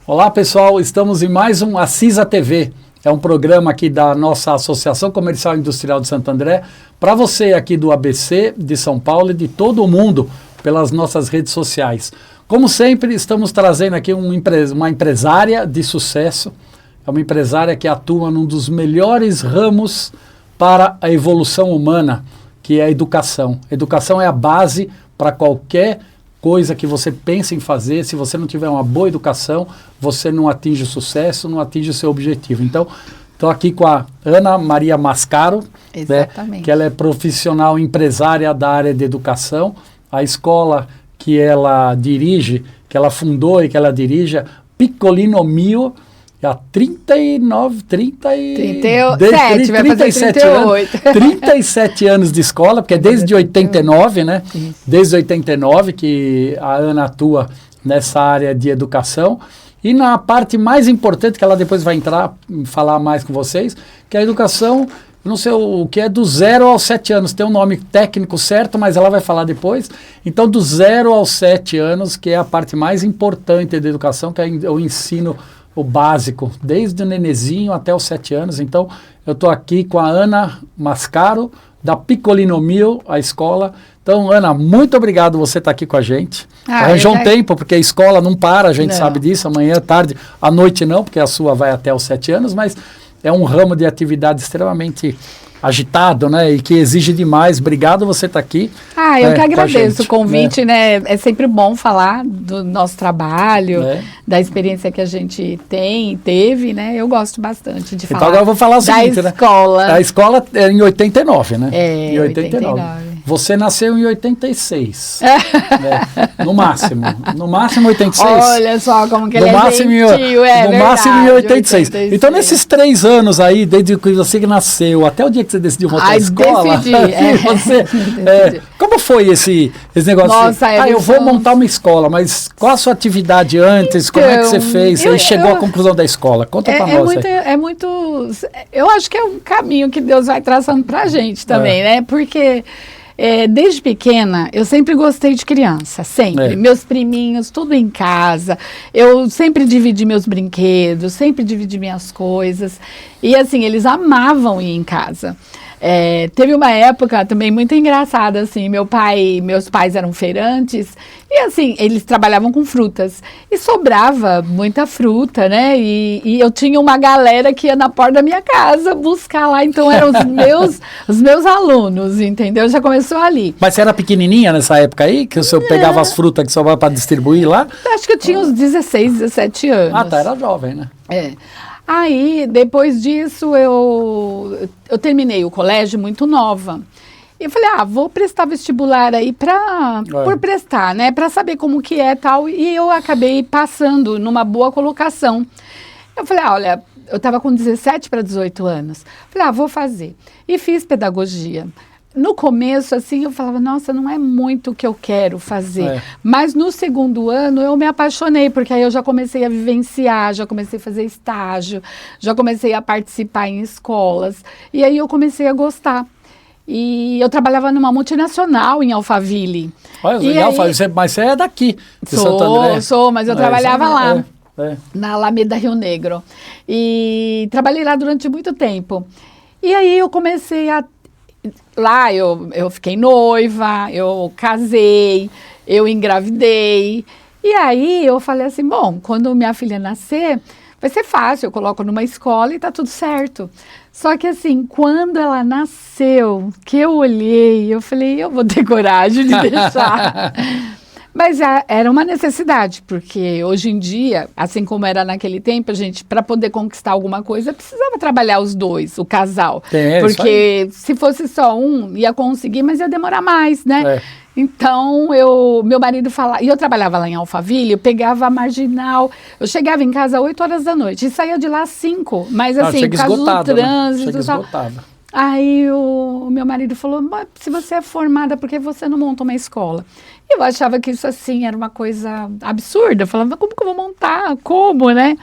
Olá pessoal, estamos em mais um Assisa TV. É um programa aqui da nossa Associação Comercial e Industrial de Santo André, para você aqui do ABC, de São Paulo e de todo o mundo, pelas nossas redes sociais. Como sempre, estamos trazendo aqui uma empresária de sucesso, é uma empresária que atua num dos melhores ramos para a evolução humana, que é a educação. Educação é a base para qualquer coisa que você pensa em fazer. Se você não tiver uma boa educação, você não atinge o sucesso, não atinge o seu objetivo. Então, estou aqui com a Ana Maria Mascaro, né, que ela é profissional empresária da área de educação. A escola que ela dirige, que ela fundou e que ela dirige, Piccolino Mio, há 37 anos, 37 anos de escola, porque é desde 89, né? Isso. Desde 89 que a Ana atua nessa área de educação. E na parte mais importante, que ela depois vai entrar e falar mais com vocês, que é a educação, não sei o que é, do 0 aos 7 anos. Tem um nome técnico certo, mas ela vai falar depois. Então, do 0 aos 7 anos, que é a parte mais importante da educação, que é o ensino o básico, desde o nenezinho até os 7 anos. Então, eu estou aqui com a Ana Mascaro, da Piccolino Mio, a escola. Então, Ana, muito obrigado você estar aqui com a gente. Arranjou um tempo, porque a escola não para, a gente sabe disso, amanhã, tarde, à noite não, porque a sua vai até os 7 anos, mas é um ramo de atividade extremamente agitado, né, e que exige demais. Obrigado você estar aqui. Eu que agradeço o convite, né, é sempre bom falar do nosso trabalho, da experiência que a gente teve, né, eu gosto bastante de falar. Então agora eu vou falar o seguinte, da escola. Né, a escola é em 89, né? Em 89. Você nasceu em 86, no máximo 86. Olha só como que ele no é máximo, gentil, no máximo em 86. Então, nesses 3 anos aí, desde que você nasceu até o dia que você decidiu montar a escola, como foi esse negócio? Nossa, eu vou montar uma escola, mas qual a sua atividade antes? Como é que você fez? E chegou à conclusão da escola? Conta pra nós. Eu acho que é um caminho que Deus vai traçando pra gente também, né? Porque desde pequena, eu sempre gostei de criança, sempre. Meus priminhos, tudo em casa. Eu sempre dividi meus brinquedos, sempre dividi minhas coisas. E assim, eles amavam ir em casa. Teve uma época também muito engraçada, assim, meus pais eram feirantes, e assim, eles trabalhavam com frutas, e sobrava muita fruta, né, e eu tinha uma galera que ia na porta da minha casa buscar lá, então eram os meus alunos, entendeu? Já começou ali. Mas você era pequenininha nessa época aí, que o senhor pegava as frutas que sobrava para distribuir lá? Acho que eu tinha uns 16, 17 anos. Tá, era jovem, né? Aí, depois disso, eu terminei o colégio muito nova. E eu falei, vou prestar vestibular aí por prestar, né? Para saber como que é e tal. E eu acabei passando numa boa colocação. Eu falei, olha, eu estava com 17 para 18 anos. Falei, vou fazer. E fiz pedagogia. No começo, assim, eu falava, nossa, não é muito o que eu quero fazer. Mas no segundo ano, eu me apaixonei, porque aí eu já comecei a vivenciar, já comecei a fazer estágio, já comecei a participar em escolas. E aí eu comecei a gostar. E eu trabalhava numa multinacional em Alphaville. Olha, legal, mas você é daqui, de Santo André. Sou, mas eu trabalhava lá, na Alameda Rio Negro. E trabalhei lá durante muito tempo. E aí eu comecei a... Lá eu fiquei noiva, eu casei, eu engravidei. E aí eu falei assim, bom, quando minha filha nascer, vai ser fácil, eu coloco numa escola e tá tudo certo. Só que assim, quando ela nasceu, que eu olhei, eu falei, eu vou ter coragem de deixar. Mas era uma necessidade, porque hoje em dia, assim como era naquele tempo, a gente, para poder conquistar alguma coisa, precisava trabalhar os dois, o casal. Porque se fosse só um, ia conseguir, mas ia demorar mais, né? Então, meu marido falava, e eu trabalhava lá em Alphaville, eu pegava a marginal, eu chegava em casa às 8 horas da noite e saía de lá às 5, mas assim, por causa do trânsito, aí o meu marido falou, mas se você é formada, por que você não monta uma escola? Eu achava que isso assim era uma coisa absurda, eu falava, como que eu vou montar? Como, né?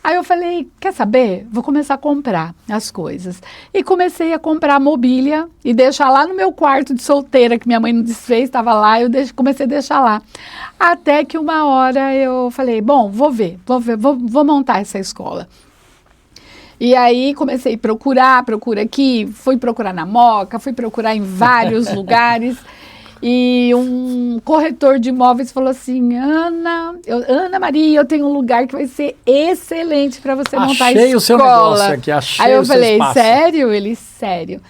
Aí eu falei, quer saber? Vou começar a comprar as coisas. E comecei a comprar mobília e deixar lá no meu quarto de solteira, que minha mãe não desfez, estava lá, comecei a deixar lá. Até que uma hora eu falei, bom, vou montar essa escola. E aí comecei a procura aqui, fui procurar na Moca, fui procurar em vários lugares. E um corretor de imóveis falou assim, Ana Maria, eu tenho um lugar que vai ser excelente para você montar a escola. Achei o seu negócio aqui, achei Aí eu o seu falei, espaço. sério? Ele, sério.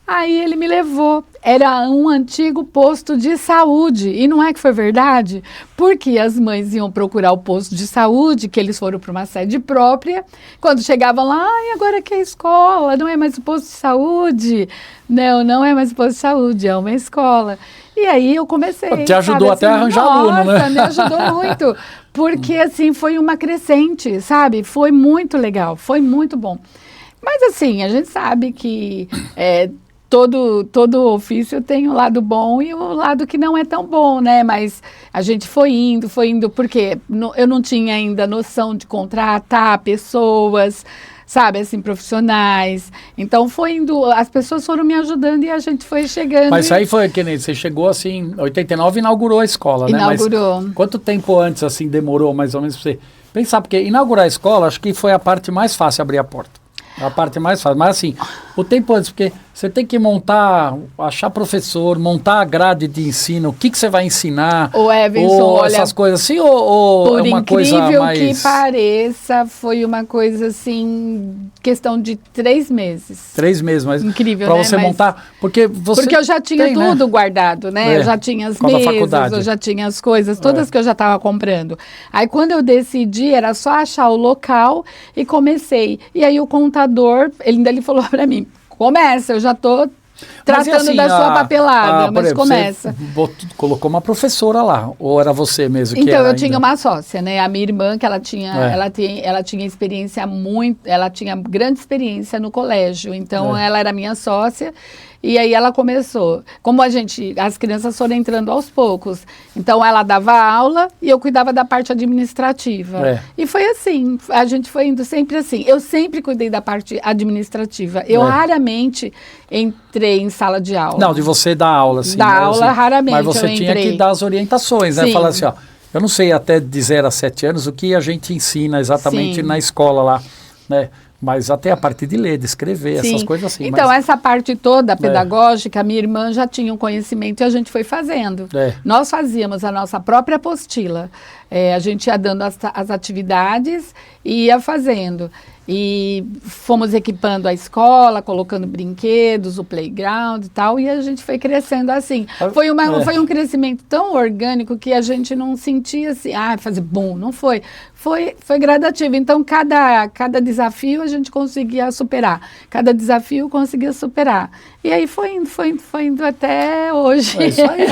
Aí ele me levou, era um antigo posto de saúde, e não é que foi verdade, porque as mães iam procurar o posto de saúde, que eles foram para uma sede própria, quando chegavam lá, ai, agora que é escola, não é mais o posto de saúde, não é mais o posto de saúde, é uma escola. E aí eu comecei. Te ajudou até a arranjar aluno, né? Me ajudou muito, porque assim, foi uma crescente, sabe? Foi muito legal, foi muito bom. Mas assim, a gente sabe que todo ofício tem o lado bom e o lado que não é tão bom, né? Mas a gente foi indo, porque eu não tinha ainda noção de contratar pessoas, sabe, assim, profissionais. Então foi indo, as pessoas foram me ajudando e a gente foi chegando. Mas aí foi que nem você chegou assim, em 89 inaugurou a escola, né? Inaugurou. Mas quanto tempo antes assim demorou mais ou menos pra você pensar? Porque inaugurar a escola, acho que foi a parte mais fácil, abrir a porta. A parte mais fácil, mas assim, o tempo antes, porque você tem que achar professor, montar a grade de ensino, o que você vai ensinar, o Evanson, ou olha, essas coisas assim, ou por é uma coisa mais... incrível que pareça, foi uma coisa assim, questão de 3 meses. 3 meses, mas incrível, pra né? você montar, porque eu já tinha tudo, né, guardado, né? Eu já tinha as mesas, eu já tinha as coisas, todas que eu já estava comprando. Aí quando eu decidi, era só achar o local e comecei. E aí o contador, ele falou para mim, começa, eu já estou tratando assim, da sua papelada, mas exemplo, começa. Você colocou uma professora lá, ou era você mesmo que então, era eu tinha uma sócia, né? A minha irmã, que ela tinha experiência ela tinha grande experiência no colégio, então ela era minha sócia. E aí ela começou, como as crianças foram entrando aos poucos, então ela dava aula e eu cuidava da parte administrativa. E foi assim, a gente foi indo sempre assim. Eu sempre cuidei da parte administrativa. Eu raramente entrei em sala de aula. Não, de você dar aula, sim. Dar aula, raramente. Mas você tinha que dar as orientações, né? Falar assim, ó, eu não sei até de 0 a 7 anos o que a gente ensina exatamente na escola lá, né? Mas até a parte de ler, de escrever, essas coisas assim. Então, essa parte toda pedagógica, minha irmã já tinha um conhecimento e a gente foi fazendo. Nós fazíamos a nossa própria apostila. A gente ia dando as atividades e ia fazendo. E fomos equipando a escola, colocando brinquedos, o playground e tal, e a gente foi crescendo assim. Foi um crescimento tão orgânico que a gente não sentia assim, fazer bom, não foi. Foi gradativo. Então, cada desafio a gente conseguia superar. Cada desafio conseguia superar. E aí foi indo até hoje. É isso aí.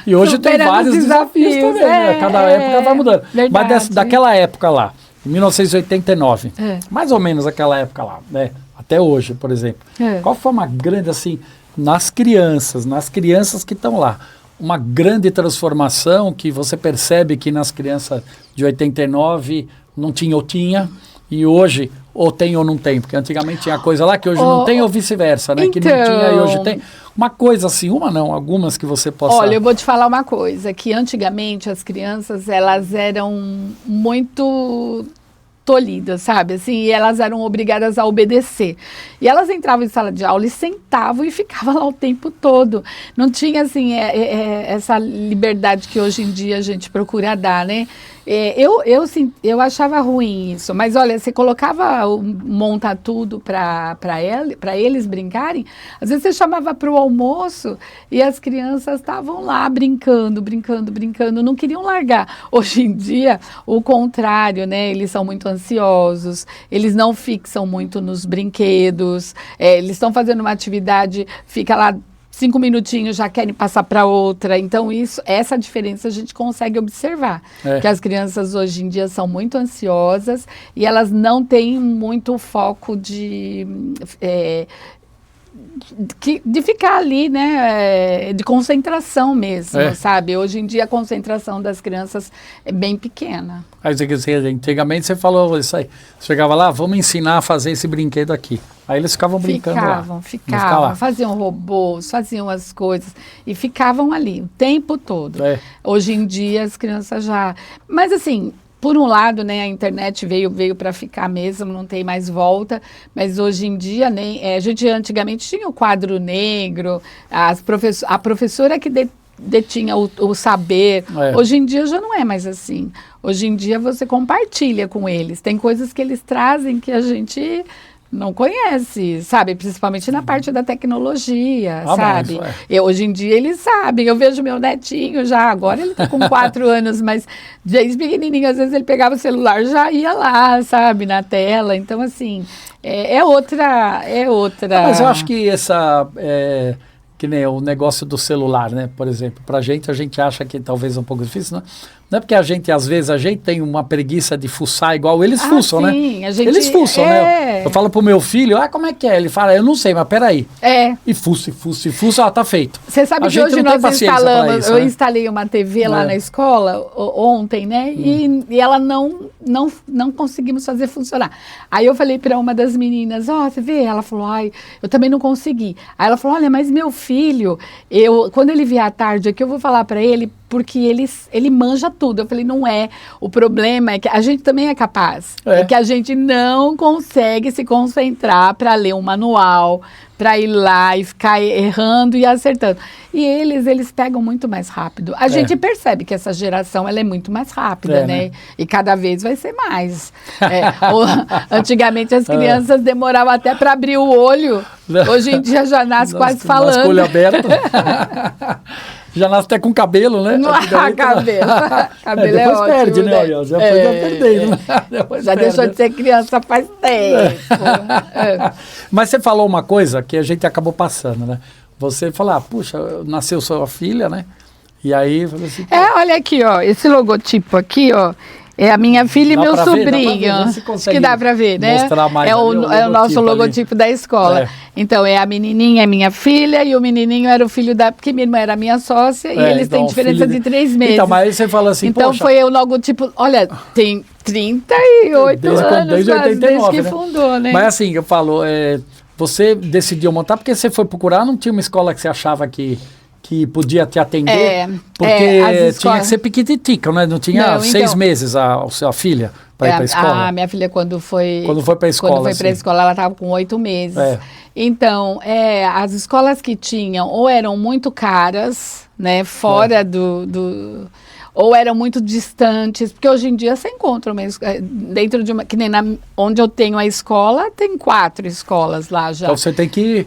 E hoje tem vários desafios também, né? Cada época vai mudando. Verdade. Mas daquela época lá, 1989, mais ou menos aquela época lá, né? Até hoje, por exemplo. Qual foi uma grande, assim, nas crianças que estão lá, uma grande transformação que você percebe que nas crianças de 89 não tinha ou tinha, e hoje ou tem ou não tem, porque antigamente tinha coisa lá que hoje não tem ou vice-versa, né? Então, que não tinha e hoje tem. Uma coisa assim, algumas que você possa... Olha, eu vou te falar uma coisa, que antigamente as crianças, elas eram muito tolhidas, sabe? Assim, e elas eram obrigadas a obedecer. E elas entravam em sala de aula e sentavam e ficavam lá o tempo todo. Não tinha, assim, essa liberdade que hoje em dia a gente procura dar, né? Eu achava ruim isso, mas olha, você colocava montar tudo para eles brincarem, às vezes você chamava para o almoço e as crianças estavam lá brincando, não queriam largar. Hoje em dia, o contrário, né? Eles são muito ansiosos, eles não fixam muito nos brinquedos, eles estão fazendo uma atividade, fica lá 5 minutinhos, já querem passar para outra. Então, essa diferença a gente consegue observar. Que as crianças hoje em dia são muito ansiosas e elas não têm muito foco de de ficar ali, né, de concentração mesmo, sabe? Hoje em dia a concentração das crianças é bem pequena. Aí você quer dizer, antigamente você falou isso aí, você chegava lá, vamos ensinar a fazer esse brinquedo aqui. Aí eles ficavam brincando lá. Ficavam, faziam robôs, faziam as coisas e ficavam ali o tempo todo. Hoje em dia as crianças já... Mas assim, por um lado, né, a internet veio para ficar mesmo, não tem mais volta, mas hoje em dia, a gente antigamente tinha o quadro negro, a professora que detinha o saber. Hoje em dia já não é mais assim. Hoje em dia você compartilha com eles. Tem coisas que eles trazem que a gente não conhece, sabe? Principalmente na parte da tecnologia, sabe? Hoje em dia eles sabem. Eu vejo meu netinho já, agora ele tá com 4 anos, mas desde pequenininho, às vezes ele pegava o celular, já ia lá, sabe? Na tela. Então, assim, é outra... Mas eu acho que que nem o negócio do celular, né? Por exemplo, a gente acha que talvez é um pouco difícil, né? Não é porque às vezes a gente tem uma preguiça de fuçar igual eles fuçam, sim, né? Eles fuçam, né? Eu falo pro meu filho, como é que é? Ele fala, eu não sei, mas peraí. E fuça, tá feito. Você sabe que hoje nós instalamos, eu instalei uma TV lá na escola ontem, né? E ela não conseguimos fazer funcionar. Aí eu falei para uma das meninas, você vê? Ela falou, eu também não consegui. Aí ela falou, olha, mas meu filho, quando ele vier à tarde aqui, eu vou falar para ele, porque ele manja tudo. Eu falei, não é. O problema é que a gente também é capaz. É que a gente não consegue se concentrar para ler um manual, para ir lá e ficar errando e acertando. E eles pegam muito mais rápido. A gente percebe que essa geração ela é muito mais rápida, né? E cada vez vai ser mais. Antigamente as crianças demoravam até para abrir o olho. Hoje em dia já nasce quase falando. Nasce com o olho aberto. Já nasce até com cabelo, né? Cabelo é depois ótimo, perde, né? Já foi perdendo. Já deixou de ser criança faz tempo. Mas você falou uma coisa que a gente acabou passando, né? Você falou, puxa, nasceu sua filha, né? E aí, falei assim... olha aqui, esse logotipo aqui, é a minha filha e meu sobrinho. Acho que dá para ver, né? Mais é o nosso logotipo da escola. Então, a menininha é minha filha e o menininho era o filho porque minha irmã era minha sócia e eles têm diferença de 3 meses. Então, mas aí você fala assim, então, foi o logotipo... Olha, tem 38 anos desde 89, desde que fundou, né? Mas assim, eu falo, você decidiu montar porque você foi procurar, não tinha uma escola que você achava que podia te atender, porque tinha que ser piquititica, né? Não tinha 6 meses a sua filha para ir para a escola? A minha filha, quando foi para a escola, para a escola, ela estava com 8 meses. Então, as escolas que tinham ou eram muito caras, né? Fora ou eram muito distantes, porque hoje em dia você encontra mesmo, dentro de uma, que nem onde eu tenho a escola, tem 4 escolas lá já. Então você tem que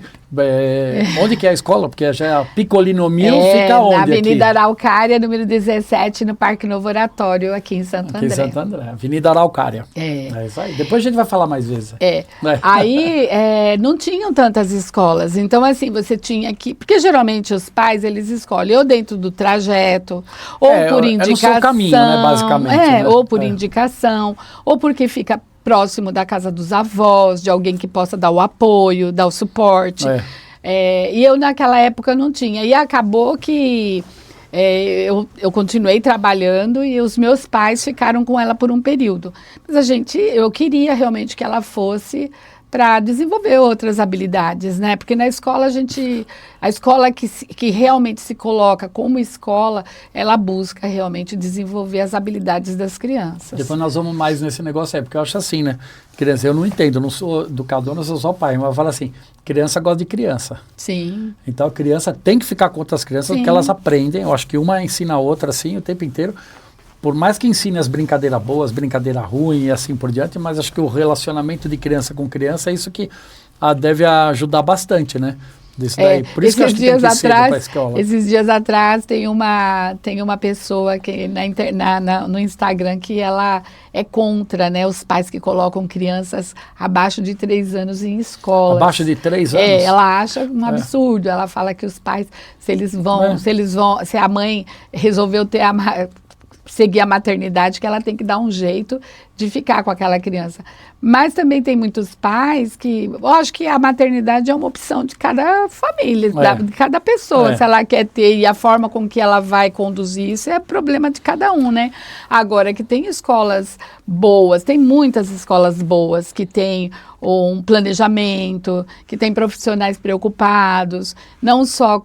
onde que é a escola? Porque já a Picolino Mil fica onde? Na Avenida aqui? Araucária, número 17, no Parque Novo Oratório, aqui em Santo André. Aqui em Santo André, Avenida Araucária. Isso aí. Depois a gente vai falar mais vezes. Aí não tinham tantas escolas, então assim, você tinha que... Porque geralmente os pais, eles escolhem ou dentro do trajeto, ou por indicação. É no seu caminho, né, basicamente. Né? Ou por indicação, ou porque fica próximo da casa dos avós, de alguém que possa dar o apoio, dar o suporte. E eu naquela época não tinha. E acabou que eu continuei trabalhando e os meus pais ficaram com ela por um período. Mas eu queria realmente que ela fosse para desenvolver outras habilidades, né? Porque na escola a escola que realmente se coloca como escola, ela busca realmente desenvolver as habilidades das crianças. Depois nós vamos mais nesse negócio porque eu acho assim, né? Criança, eu não entendo, não sou educador, não sou só pai, mas eu falo assim, criança gosta de criança. Sim. Então a criança tem que ficar com outras crianças, porque elas aprendem, eu acho que uma ensina a outra assim o tempo inteiro. Por mais que ensine as brincadeiras boas, brincadeira ruim e assim por diante, mas acho que o relacionamento de criança com criança é isso que deve ajudar bastante, né? Daí. Por isso que eu acho que tem que ir cedo para a escola. Esses dias atrás tem uma pessoa que no Instagram que ela é contra, né, os pais que colocam crianças abaixo de 3 anos em escola. Abaixo de 3 anos? Ela acha um absurdo. Ela fala que os pais, se a mãe resolveu seguir a maternidade, que ela tem que dar um jeito de ficar com aquela criança. Mas também tem muitos pais que, eu acho que a maternidade é uma opção de cada família, de cada pessoa, se ela quer ter, e a forma com que ela vai conduzir isso é problema de cada um, né? Agora, que tem escolas boas, tem muitas escolas boas que têm um planejamento, que tem profissionais preocupados, não só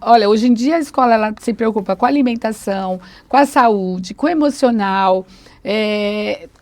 olha, hoje em dia a escola ela se preocupa com a alimentação, com a saúde, com o emocional,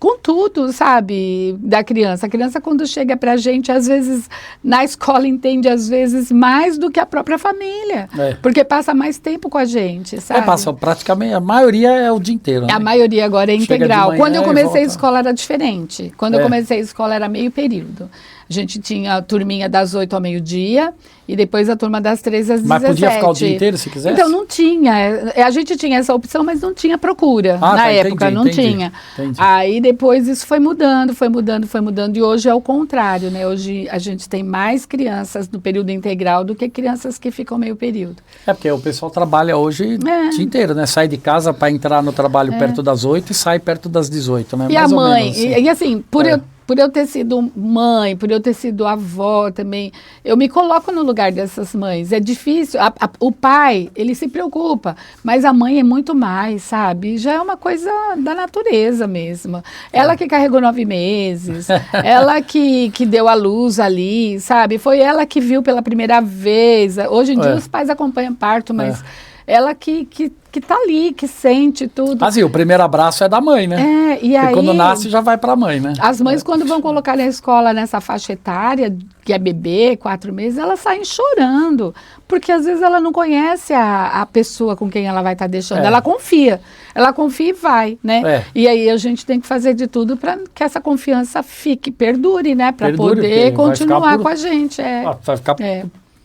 com tudo, sabe, da criança. A criança, quando chega pra gente, às vezes, na escola entende, às vezes, mais do que a própria família, porque passa mais tempo com a gente, sabe? Passa praticamente, a maioria é o dia inteiro, né? A maioria agora é integral. Quando eu comecei a escola era diferente. Quando eu comecei a escola era meio período. A gente tinha a turminha das 8 ao meio-dia e depois a turma das 13 às 17. Mas podia ficar o dia inteiro se quisesse? Então não tinha. A gente tinha essa opção, mas não tinha procura. Na época não tinha. Entendi. Aí depois isso foi mudando e hoje é o contrário, né? Hoje a gente tem mais crianças no período integral do que crianças que ficam meio período. Porque o pessoal trabalha hoje o dia inteiro, né? Sai de casa para entrar no trabalho perto das 8 e sai perto das 18, né? E mais a mãe, e assim, por eu ter sido mãe, por eu ter sido avó também, eu me coloco no lugar dessas mães. É difícil, o pai, ele se preocupa, mas a mãe é muito mais, sabe? Já é uma coisa da natureza mesmo. Ela que carregou 9 meses, ela que deu a luz ali, sabe? Foi ela que viu pela primeira vez. Hoje em dia os pais acompanham parto, mas ela que tá ali, que sente tudo. Assim, o primeiro abraço é da mãe, né? E aí, quando nasce já vai para a mãe, né? As mães, quando vão colocar na escola nessa faixa etária, que é bebê, 4 meses, elas saem chorando, porque às vezes ela não conhece a pessoa com quem ela vai estar deixando. Ela confia e vai, né? E aí a gente tem que fazer de tudo para que essa confiança perdure, né? Para poder continuar com a gente. Vai ficar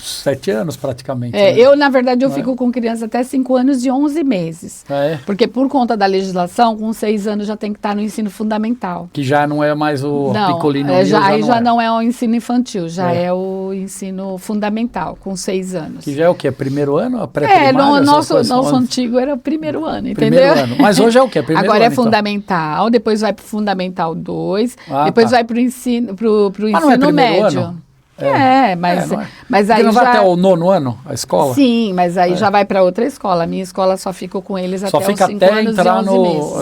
7 anos praticamente. Né? Eu, na verdade, fico com criança até 5 anos e 11 meses. Porque por conta da legislação, com 6 anos já tem que estar no ensino fundamental. Que já não é mais o picolino. Já não é o ensino infantil, já é o ensino fundamental, com 6 anos. Que já é o quê? Primeiro ano? A pré-primária? Nosso antigo era o primeiro ano, entendeu? Primeiro ano. Mas hoje é o quê? Primeiro Agora ano, é fundamental, depois vai para o fundamental 2, depois vai para o ensino, ensino médio. Ano? Mas aí não vai até o 9º ano, a escola? Sim, mas aí já vai para outra escola. A minha escola só fica com eles até os 5 anos e 11 meses.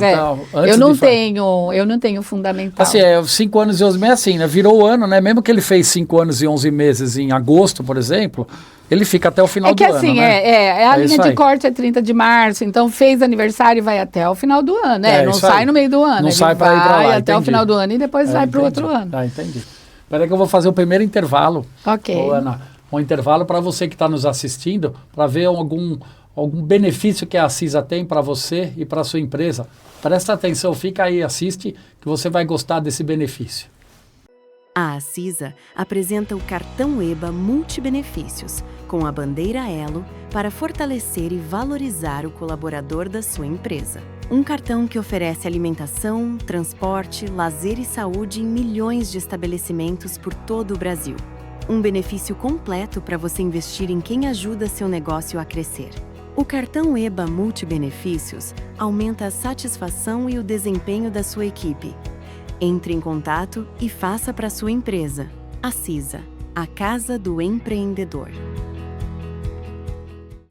Eu não tenho fundamental. Assim, 5 anos e 11 meses assim, né? Virou o ano, né? Mesmo que ele fez 5 anos e 11 meses em agosto, por exemplo, ele fica até o final do ano, né? A linha de corte é 30 de março, então fez aniversário e vai até o final do ano, né? Não sai no meio do ano. Não sai para ir para lá, até o final do ano e depois vai para o outro ano. Entendi. Espera que eu vou fazer o primeiro intervalo. Ok. Ana, um intervalo para você que está nos assistindo, para ver algum benefício que a CISA tem para você e para a sua empresa. Presta atenção, fica aí, assiste, que você vai gostar desse benefício. A CISA apresenta o cartão EBA Multibenefícios, com a bandeira Elo, para fortalecer e valorizar o colaborador da sua empresa. Um cartão que oferece alimentação, transporte, lazer e saúde em milhões de estabelecimentos por todo o Brasil. Um benefício completo para você investir em quem ajuda seu negócio a crescer. O cartão EBA Multibenefícios aumenta a satisfação e o desempenho da sua equipe. Entre em contato e faça para sua empresa. A CISA, a Casa do Empreendedor.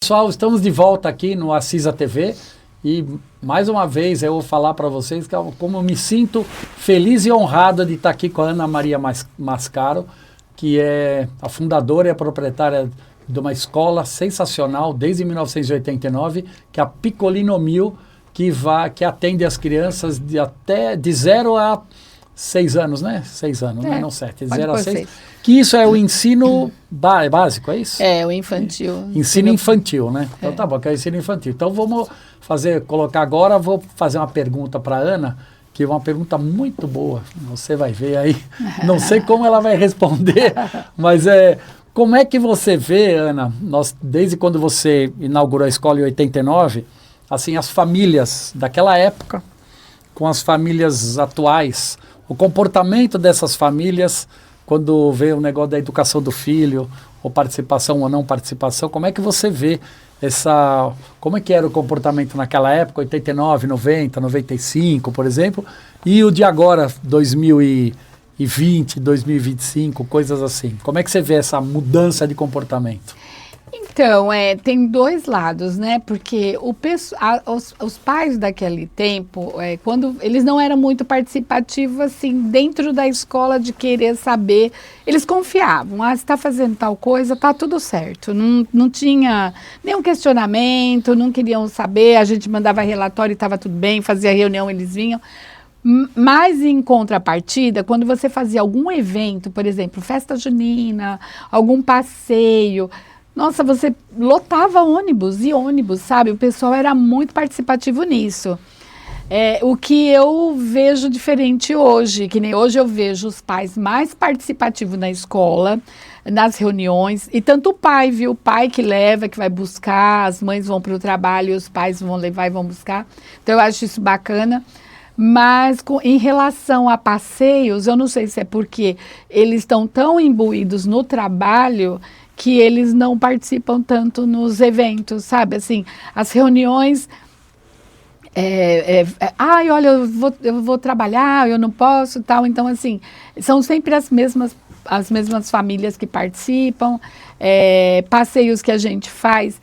Pessoal, estamos de volta aqui no Assisa TV. E, mais uma vez, eu vou falar para vocês como eu me sinto feliz e honrado de estar aqui com a Ana Maria Mascaro, que é a fundadora e a proprietária de uma escola sensacional, desde 1989, que é a Piccolino 1000, que atende as crianças de 0 a 6 anos, né? 6 anos, né? Não 7, de 0 a 6. Que isso é o ensino básico, é isso? O infantil. Ensino infantil, né? Então tá bom, que é o ensino infantil. Então vamos colocar agora, vou fazer uma pergunta para a Ana, que é uma pergunta muito boa, você vai ver aí. Não sei como ela vai responder, mas como é que você vê, Ana, desde quando você inaugurou a escola em 89, assim, as famílias daquela época com as famílias atuais, o comportamento dessas famílias quando vê o negócio da educação do filho, ou participação ou não participação, como é que você vê como é que era o comportamento naquela época, 89, 90, 95, por exemplo, e o de agora, 2020, 2025, coisas assim. Como é que você vê essa mudança de comportamento? Então, tem dois lados, né? Porque os pais daquele tempo, quando eles não eram muito participativos, assim, dentro da escola de querer saber, eles confiavam. Você está fazendo tal coisa, tá tudo certo. Não tinha nenhum questionamento, não queriam saber, a gente mandava relatório e estava tudo bem, fazia reunião, eles vinham. Mas em contrapartida, quando você fazia algum evento, por exemplo, festa junina, algum passeio, nossa, você lotava ônibus, sabe? O pessoal era muito participativo nisso. O que eu vejo diferente hoje, que nem hoje eu vejo os pais mais participativos na escola, nas reuniões, e tanto o pai, viu? O pai que leva, que vai buscar, as mães vão para o trabalho e os pais vão levar e vão buscar. Então eu acho isso bacana. Mas em relação a passeios, eu não sei se é porque eles estão tão imbuídos no trabalho que eles não participam tanto nos eventos, sabe? Assim, as reuniões, olha, eu vou trabalhar, eu não posso, tal. Então, assim, são sempre as mesmas famílias que participam. Passeios que a gente faz,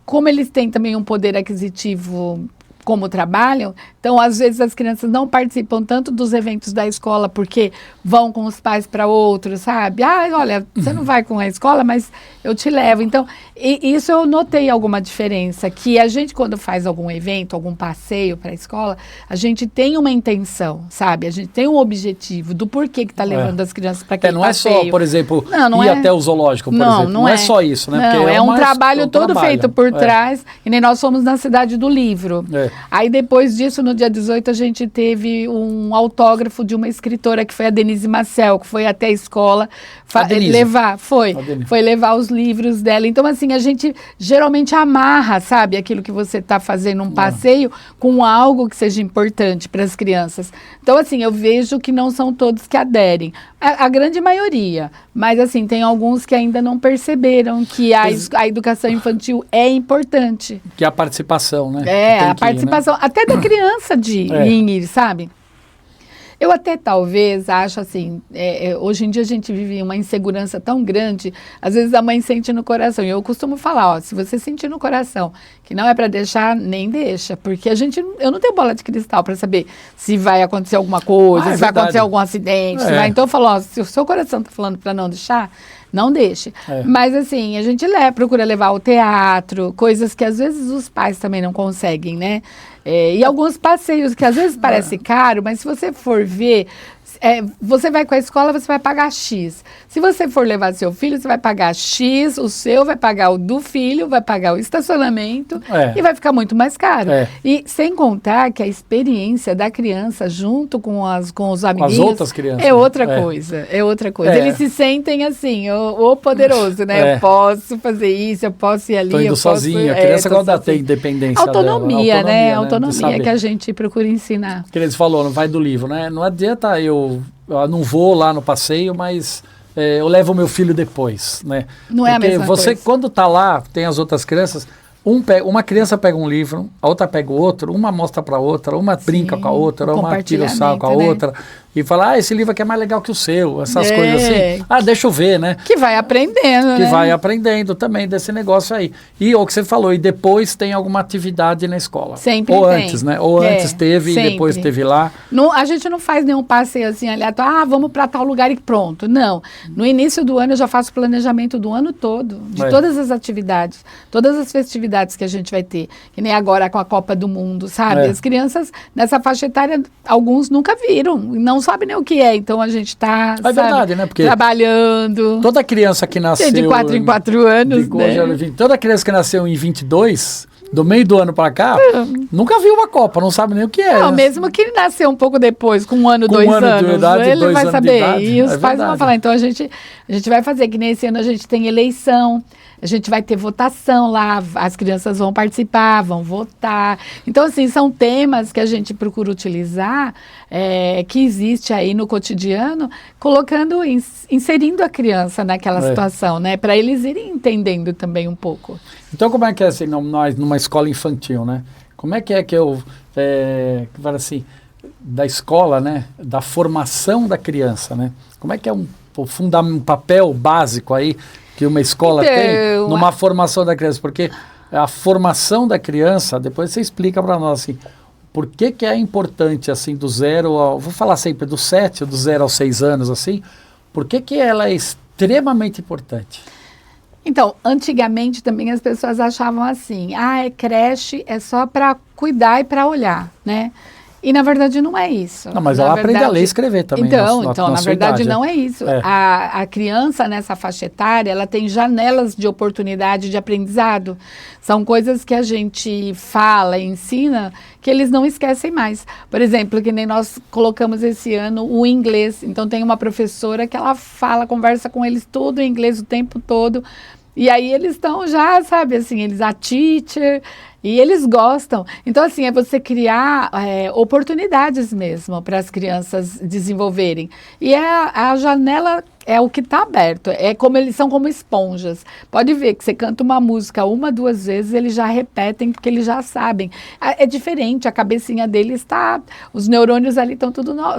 como eles têm também um poder aquisitivo como trabalham, então às vezes as crianças não participam tanto dos eventos da escola porque vão com os pais para outros, sabe? Olha, você não vai com a escola, mas eu te levo. Então, isso eu notei alguma diferença, que a gente quando faz algum evento, algum passeio para a escola, a gente tem uma intenção, sabe? A gente tem um objetivo do porquê que está levando as crianças para aquele passeio. Não é só, por exemplo, ir até o zoológico, por exemplo. Não é só isso, né? Não, é um trabalho todo feito por trás, e nem nós fomos na Cidade do Livro. Aí depois disso, no dia 18, a gente teve um autógrafo de uma escritora que foi a Denise Marcel, que foi até a escola levar os livros dela. Então, assim, a gente geralmente amarra, sabe, aquilo que você está fazendo um passeio com algo que seja importante para as crianças. Então, assim, eu vejo que não são todos que aderem. A grande maioria, mas assim, tem alguns que ainda não perceberam que a educação infantil é importante. Que é a participação, né? A participação, até da criança de ir, sabe? Eu até talvez acho assim, hoje em dia a gente vive uma insegurança tão grande, às vezes a mãe sente no coração, e eu costumo falar, se você sentir no coração que não é para deixar, nem deixa, porque eu não tenho bola de cristal para saber se vai acontecer alguma coisa, se vai acontecer algum acidente, então eu falo, se o seu coração está falando para não deixar, não deixe. Mas assim, a gente procura levar ao teatro, coisas que às vezes os pais também não conseguem, né? E alguns passeios que às vezes parece caro, mas se você for ver, você vai com a escola, você vai pagar X. Se você for levar seu filho, você vai pagar X, o seu vai pagar o do filho, vai pagar o estacionamento e vai ficar muito mais caro. E sem contar que a experiência da criança junto com os amiguinhos... Com as outras crianças. É outra coisa. Eles se sentem assim, o poderoso, né? Eu posso fazer isso, eu posso ir ali. Tô indo sozinha, a criança gosta de ter independência autonomia, dela. Né? Autonomia que a gente procura ensinar. Que eles falaram, vai do livro, né? Não adianta eu não vou lá no passeio, mas eu levo o meu filho depois, né? Não é a mesma coisa. Porque você, quando tá lá, tem as outras crianças, uma criança pega um livro, a outra pega o outro, uma mostra para a outra, uma brinca com a outra, uma tira o sal com a outra, e fala, esse livro aqui é mais legal que o seu, essas coisas assim. Deixa eu ver, né? Que vai aprendendo, Que vai aprendendo também desse negócio aí. E o que você falou, e depois tem alguma atividade na escola. Sempre Ou tem. Antes, né? Ou antes teve sempre. E depois teve lá. A gente não faz nenhum passeio assim aleatório, vamos para tal lugar e pronto. Não. No início do ano eu já faço planejamento do ano todo, de todas as atividades, todas as festividades que a gente vai ter. Que nem agora com a Copa do Mundo, sabe? As crianças nessa faixa etária, alguns nunca viram, não sabem nem o que é. Então a gente está verdade, né? Porque trabalhando. Toda criança que nasceu... De 4 em 4 anos, Toda criança que nasceu em 22... Do meio do ano pra cá, nunca viu uma Copa, não sabe nem o que é. Não, mesmo que ele nasceu um pouco depois, com 1 ano, 2 anos, de idade, ele vai saber. E os pais verdade. vão falar, então a gente vai fazer, que nesse ano a gente tem eleição. a gente vai ter votação lá, as crianças vão participar, vão votar. Então, assim, são temas que a gente procura utilizar, que existe aí no cotidiano, inserindo a criança naquela situação, né? Para eles irem entendendo também um pouco. Então, como é que é assim, nós numa escola infantil, né? Como é que eu, da escola, né? Da formação da criança, né? Como é que é um papel básico aí que uma escola tem numa formação da criança? Porque a formação da criança, depois você explica para nós, assim, por que é importante, assim, do 0 ao... Vou falar sempre do 7, do 0 aos 6 anos, assim. Por que ela é extremamente importante? Então, antigamente também as pessoas achavam assim, creche é só para cuidar e para olhar, né? E na verdade não é isso. Não, mas ela aprende a ler e escrever também. Então, na verdade não é isso. A criança nessa faixa etária, ela tem janelas de oportunidade de aprendizado. São coisas que a gente fala e ensina que eles não esquecem mais. Por exemplo, que nem nós colocamos esse ano o inglês. Então tem uma professora que ela conversa com eles tudo em inglês o tempo todo. E aí eles estão já, sabe, assim, a teacher... E eles gostam. Então, assim, é você criar oportunidades mesmo para as crianças desenvolverem. E a janela é o que está aberto. Eles são como esponjas. Pode ver que você canta uma música 1, 2 vezes, eles já repetem, porque eles já sabem. É diferente, a cabecinha deles está... Os neurônios ali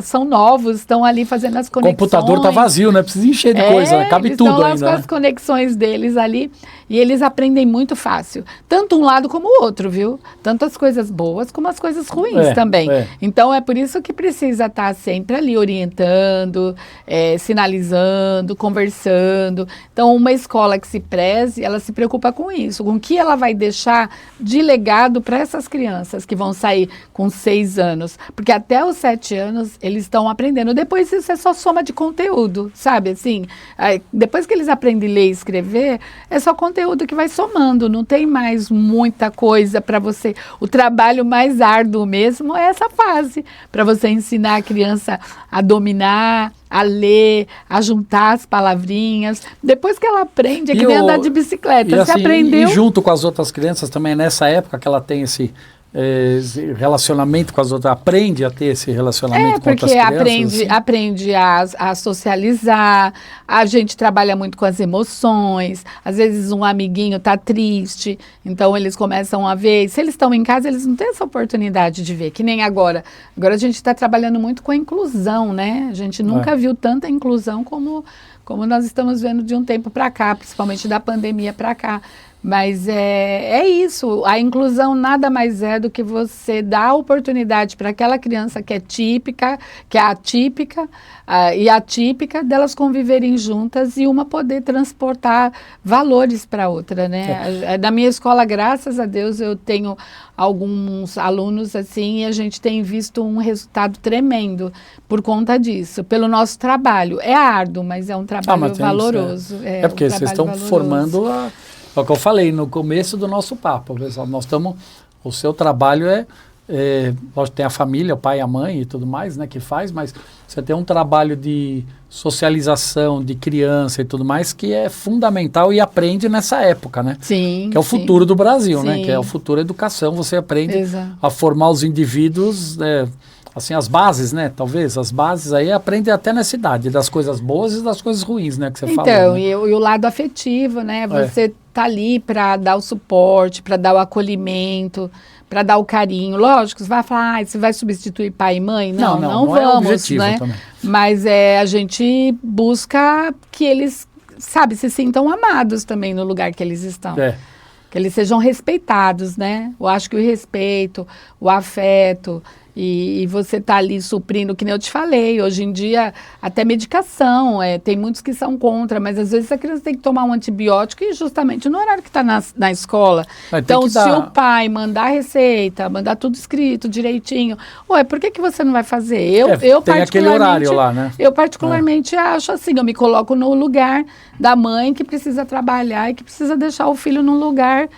são novos, estão ali fazendo as conexões. O computador está vazio, né? Precisa encher de coisa, né? Cabe tudo ainda. Eles estão lá com as conexões deles ali, e eles aprendem muito fácil. Tanto um lado como o outro, viu? Tanto as coisas boas como as coisas ruins também. Então, é por isso que precisa estar sempre ali orientando, sinalizando, conversando. Então, uma escola que se preze, ela se preocupa com isso, com o que ela vai deixar de legado para essas crianças que vão sair com 6 anos. Porque até os 7 anos, eles estão aprendendo. Depois, isso é só soma de conteúdo, sabe? Assim, depois que eles aprendem a ler e escrever, é só conteúdo que vai somando. Não tem mais muita coisa para você. O trabalho mais árduo mesmo é essa fase, para você ensinar a criança a dominar, a ler, a juntar as palavrinhas. Depois que ela aprende, é que nem andar de bicicleta. Você aprendeu... E junto com as outras crianças também, nessa época que ela tem esse relacionamento com as outras, aprende a ter esse relacionamento com outras crianças? Porque aprende a socializar, a gente trabalha muito com as emoções, às vezes um amiguinho está triste, então eles começam a ver, se eles estão em casa, eles não têm essa oportunidade de ver, que nem agora. Agora a gente está trabalhando muito com a inclusão, né? A gente nunca viu tanta inclusão como nós estamos vendo de um tempo para cá, principalmente da pandemia para cá. Mas é isso, a inclusão nada mais é do que você dar oportunidade para aquela criança que é típica, que é atípica e atípica, delas conviverem juntas e uma poder transportar valores para a outra, né? Na minha escola, graças a Deus, eu tenho alguns alunos assim e a gente tem visto um resultado tremendo por conta disso, pelo nosso trabalho. É árduo, mas é um trabalho valoroso. É porque vocês estão formando É o que eu falei no começo do nosso papo, pessoal. O seu trabalho lógico, tem a família, o pai, a mãe e tudo mais, né, que faz, mas você tem um trabalho de socialização de criança e tudo mais que é fundamental e aprende nessa época, né? Sim. Que é o futuro do Brasil, né? Que é o futuro da educação. Você aprende a formar os indivíduos, assim, as bases, né? Talvez, as bases aí aprende até nessa idade, das coisas boas e das coisas ruins, né? Que você falou. Então, e o lado afetivo, né? Você tá ali para dar o suporte, para dar o acolhimento, para dar o carinho. Lógico, você vai falar, você vai substituir pai e mãe? Não vamos, é o objetivo, né? Também. Mas a gente busca que eles, sabe, se sintam amados também no lugar que eles estão. Que eles sejam respeitados, né? Eu acho que o respeito, o afeto... E você está ali suprindo, que nem eu te falei, hoje em dia até medicação, tem muitos que são contra, mas às vezes a criança tem que tomar um antibiótico e justamente no horário que está na escola. Então, se o pai mandar a receita, mandar tudo escrito direitinho, por que você não vai fazer? Eu tem aquele horário lá, né? Eu particularmente acho assim, eu me coloco no lugar da mãe que precisa trabalhar e que precisa deixar o filho num lugar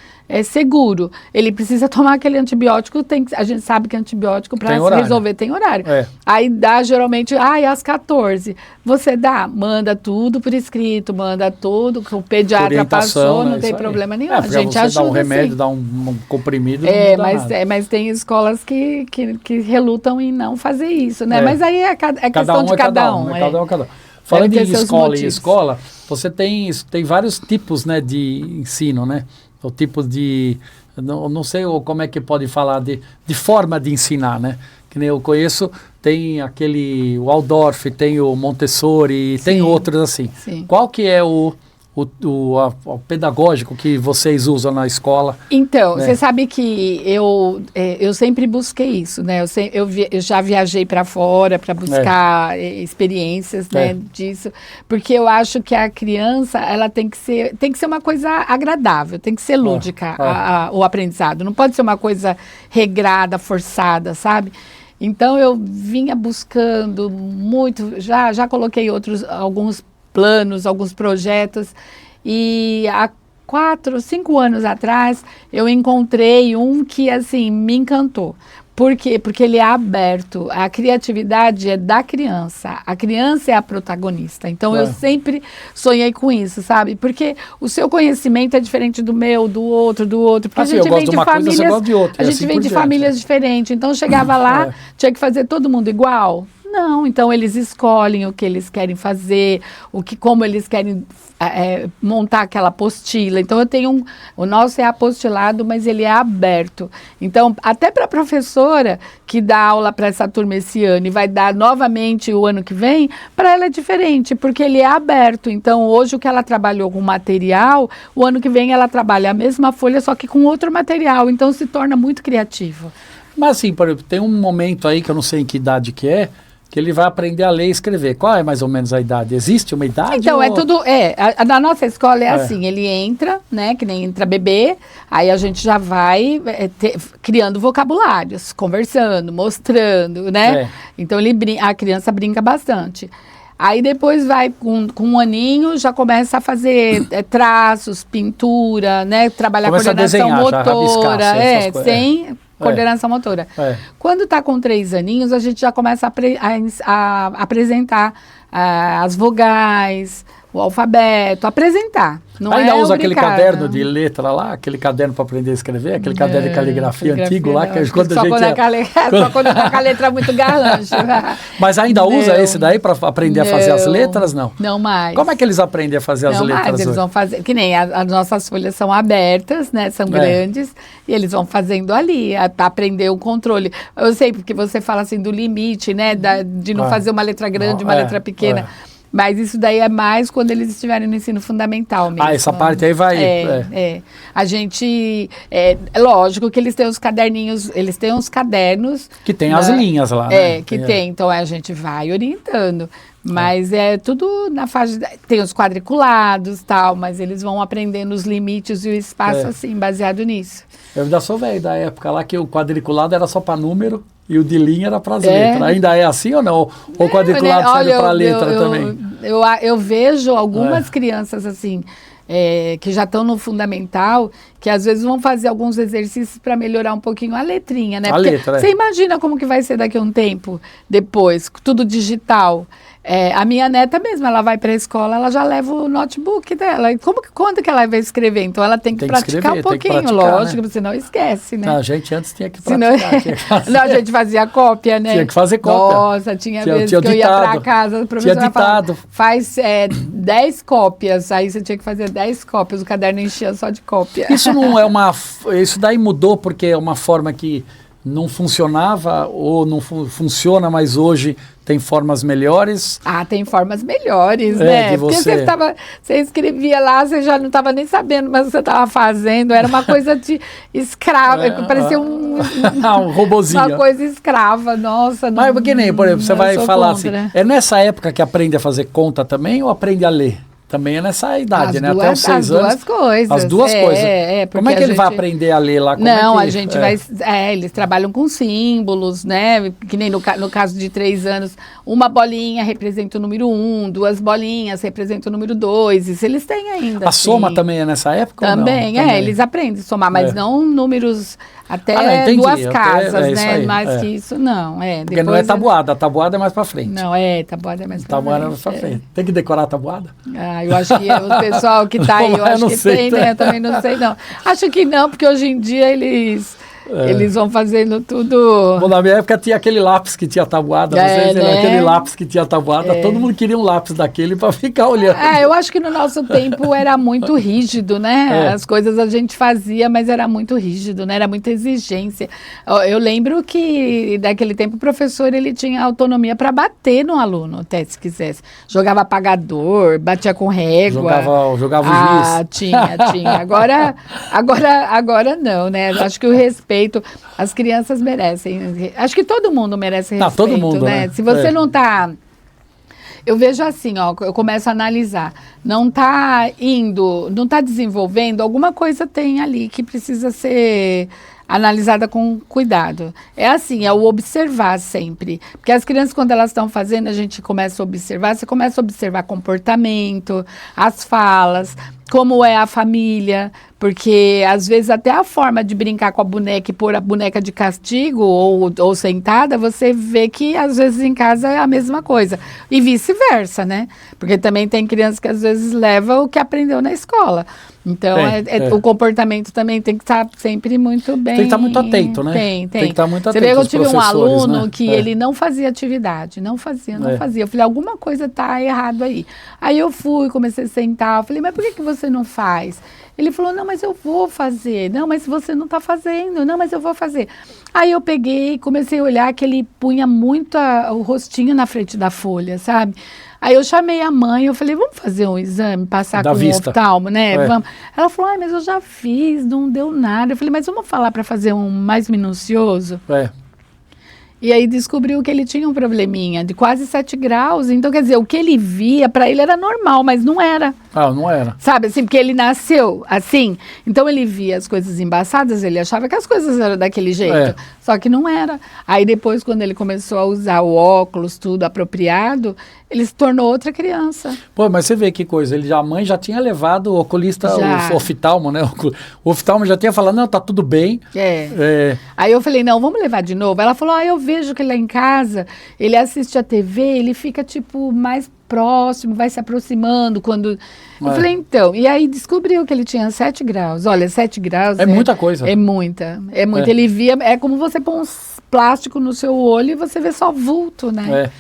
seguro. Ele precisa tomar aquele antibiótico, a gente sabe que antibiótico para se resolver tem horário. Aí dá geralmente, às 14. Você dá, manda tudo por escrito, manda tudo, o pediatra passou, não tem problema nenhum. A gente ajuda. Dá um remédio, dá um comprimido. Mas tem escolas que relutam em não fazer isso, né? Mas aí é questão de cada um. Cada um. Falando em escola, você tem vários tipos, né, de ensino, né? O tipo de, não sei como é que pode falar, de forma de ensinar, né? Que nem eu conheço, tem o Waldorf, tem o Montessori, tem outros assim. Sim. Qual que é o pedagógico que vocês usam na escola? Então, você sabe que eu sempre busquei isso, né? Eu já viajei para fora para buscar experiências, né, disso, porque eu acho que a criança, ela tem que ser uma coisa agradável, tem que ser lúdica o aprendizado, não pode ser uma coisa regrada, forçada, sabe? Então, eu vinha buscando muito, já coloquei alguns planos, alguns projetos, e há 4, 5 anos atrás eu encontrei um que assim me encantou. Por quê? Porque ele é aberto, a criatividade é da criança, a criança é a protagonista. Então eu sempre sonhei com isso, sabe? Porque o seu conhecimento é diferente do meu, do outro, porque a gente vem de famílias diferentes. Então chegava lá, tinha que fazer todo mundo igual. Não, então eles escolhem o que eles querem fazer, como eles querem montar aquela apostila. Então o nosso é apostilado, mas ele é aberto. Então, até para a professora que dá aula para essa turma esse ano e vai dar novamente o ano que vem, para ela é diferente, porque ele é aberto. Então, hoje o que ela trabalhou com material, o ano que vem ela trabalha a mesma folha, só que com outro material. Então, se torna muito criativo. Mas assim, por exemplo, tem um momento aí que eu não sei em que idade que ele vai aprender a ler e escrever. Qual é mais ou menos a idade? Existe uma idade? Então, na nossa escola é assim, ele entra, né, que nem entra bebê, aí a gente já vai criando vocabulários, conversando, mostrando, né? Então, a criança brinca bastante. Aí depois vai com 1 aninho, já começa a fazer traços, pintura, né, trabalhar coordenação motora, coordenação motora. Quando está com 3 aninhos, a gente já começa a apresentar as vogais, o alfabeto, apresentar. Não ainda usa aquele caderno de letra lá, aquele caderno para aprender a escrever, aquele caderno de caligrafia antigo lá, que quando só quando está com a letra muito garrancho. Mas ainda usa esse daí para aprender a fazer as letras, não? Não mais. Como é que eles aprendem a fazer as letras? Mais, eles vão fazer, que nem as nossas folhas são abertas, né, são grandes, e eles vão fazendo ali, para aprender o controle. Eu sei, porque você fala assim do limite, né, de não fazer uma letra grande, uma letra pequena. Mas isso daí é mais quando eles estiverem no ensino fundamental mesmo. Essa parte aí vai... A gente... É lógico que eles têm os caderninhos, eles têm uns cadernos... Que tem as linhas lá, né? Tem. Então, a gente vai orientando. Mas é tudo na fase... Tem os quadriculados e tal, mas eles vão aprendendo os limites e o espaço, assim, baseado nisso. Eu ainda sou velho da época lá que o quadriculado era só para número e o de linha era para as letras. Ainda é assim ou não? Ou o quadriculado serve para letra também? Eu vejo algumas crianças assim, que já estão no fundamental, que às vezes vão fazer alguns exercícios para melhorar um pouquinho a letrinha, né? Porque você imagina como que vai ser daqui a um tempo, depois, tudo digital. A minha neta mesmo, ela vai para a escola, ela já leva o notebook dela. E quando que ela vai escrever? Então, ela tem que praticar um pouquinho, lógico, né? Senão esquece, né? Não, a gente antes tinha que praticar. Não, a gente fazia cópia, né? Tinha que fazer cópia. Nossa, tinha vezes que eu ia para casa, a professora falava, faz 10 cópias, aí você tinha que fazer 10 cópias, o caderno enchia só de cópia. Isso não é isso daí mudou porque é uma forma que não funcionava ou não funciona, mas hoje tem formas melhores? Tem formas melhores, né? Porque você escrevia lá, você já não estava nem sabendo, mas você estava fazendo, era uma coisa de escrava, parecia um robozinho. Uma coisa escrava, nossa. Mas que nem, por exemplo, você vai falar contra. Assim, é nessa época que aprende a fazer conta também ou aprende a ler? Também é nessa idade, né? Duas, até os 6 anos. As duas coisas. As duas coisas. Como é que ele vai aprender a ler lá? A gente vai... eles trabalham com símbolos, né? Que nem no caso de 3 anos, uma bolinha representa o número 1, 2 bolinhas representam o número 2. Isso eles têm ainda. A soma também é nessa época? Também, eles aprendem a somar, mas não números até 2 casas, né? Mais que isso, não. Porque não é tabuada, a tabuada é mais pra frente. Não, tabuada é mais pra frente. Tabuada é mais pra frente. Tem que decorar a tabuada? Eu acho que o pessoal que tá aí, eu acho que tem, né? Eu também não sei, não. Acho que não, porque hoje em dia eles vão fazendo tudo... Bom, na minha época tinha aquele lápis que tinha tabuada, aquele lápis que tinha tabuada, todo mundo queria um lápis daquele para ficar olhando. Eu acho que no nosso tempo era muito rígido, né? As coisas a gente fazia, mas era muito rígido, né? Era muita exigência. Eu lembro que daquele tempo o professor, ele tinha autonomia para bater no aluno, até se quisesse. Jogava apagador, batia com régua. Jogava o giz. Tinha. Agora não, né? Acho que o respeito, as crianças merecem. Acho que todo mundo merece respeito, todo mundo, né? Se você não tá... Eu vejo assim, eu começo a analisar. Não tá desenvolvendo, alguma coisa tem ali que precisa ser analisada com cuidado. É assim, é o observar sempre. Porque as crianças, quando elas estão fazendo, a gente começa a observar, você começa a observar comportamento, as falas, como é a família, porque às vezes até a forma de brincar com a boneca e pôr a boneca de castigo ou sentada, você vê que às vezes em casa é a mesma coisa. E vice-versa, né? Porque também tem crianças que às vezes levam o que aprendeu na escola. Então, o comportamento também tem que estar sempre muito bem... Tem que estar muito atento, né? Tem que estar muito atento. Você vê que eu tive um aluno, né? que ele não fazia atividade, não fazia. Eu falei, alguma coisa está errado aí. Aí eu comecei a sentar, eu falei, mas por que você não faz? Ele falou, não, mas eu vou fazer. Não, mas você não está fazendo. Não, mas eu vou fazer. Aí eu peguei e comecei a olhar que ele punha muito o rostinho na frente da folha, sabe? Aí eu chamei a mãe, eu falei, vamos fazer um exame, passar com um oftalmo, né? Vamos. Ela falou, mas eu já fiz, não deu nada. Eu falei, mas vamos falar para fazer um mais minucioso? E aí descobriu que ele tinha um probleminha de quase 7 graus. Então, quer dizer, o que ele via, para ele era normal, mas não era. Não era. Sabe, assim, porque ele nasceu assim. Então, ele via as coisas embaçadas, ele achava que as coisas eram daquele jeito. Só que não era. Aí, depois, quando ele começou a usar o óculos, tudo apropriado, ele se tornou outra criança. Pô, mas você vê que coisa, a mãe já tinha levado o oculista, o oftalmo, né? O oftalmo já tinha falado, não, tá tudo bem. Aí eu falei, não, vamos levar de novo. Ela falou, eu vejo que lá em casa, ele assiste a TV, ele fica, tipo, mais próximo, vai se aproximando quando... Eu falei, então, e aí descobriu que ele tinha 7 graus. Olha, 7 graus... É muita coisa. É muita. Ele via, é como você pôr um plástico no seu olho e você vê só vulto, né?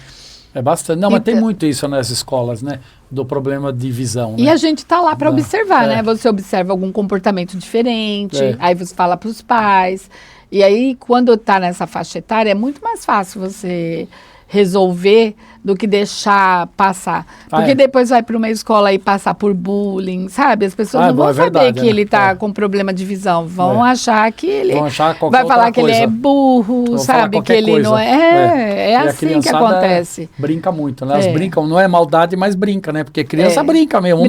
É bastante. Não, mas tem muito isso nas escolas, né? Do problema de visão, né? E a gente tá lá para observar, né? Você observa algum comportamento diferente, aí você fala para os pais. E aí, quando tá nessa faixa etária, é muito mais fácil você resolver do que deixar passar. Porque depois vai para uma escola e passar por bullying, sabe? As pessoas não vão saber que ele tá com problema de visão. Vão achar que ele... vai falar que ele é burro, sabe? Que ele não é... É assim que acontece. Brinca muito, né? Elas brincam, não é maldade, mas brinca, né? Porque criança brinca mesmo.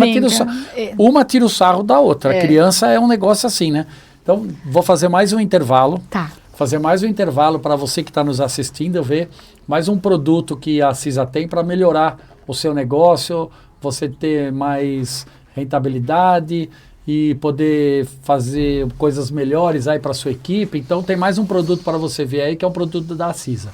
Uma tira o sarro da outra. A criança é um negócio assim, né? Então, vou fazer mais um intervalo. Fazer mais um intervalo para você que está nos assistindo, ver mais um produto que a CISA tem para melhorar o seu negócio, você ter mais rentabilidade e poder fazer coisas melhores aí para sua equipe. Então tem mais um produto para você ver aí, que é um produto da CISA.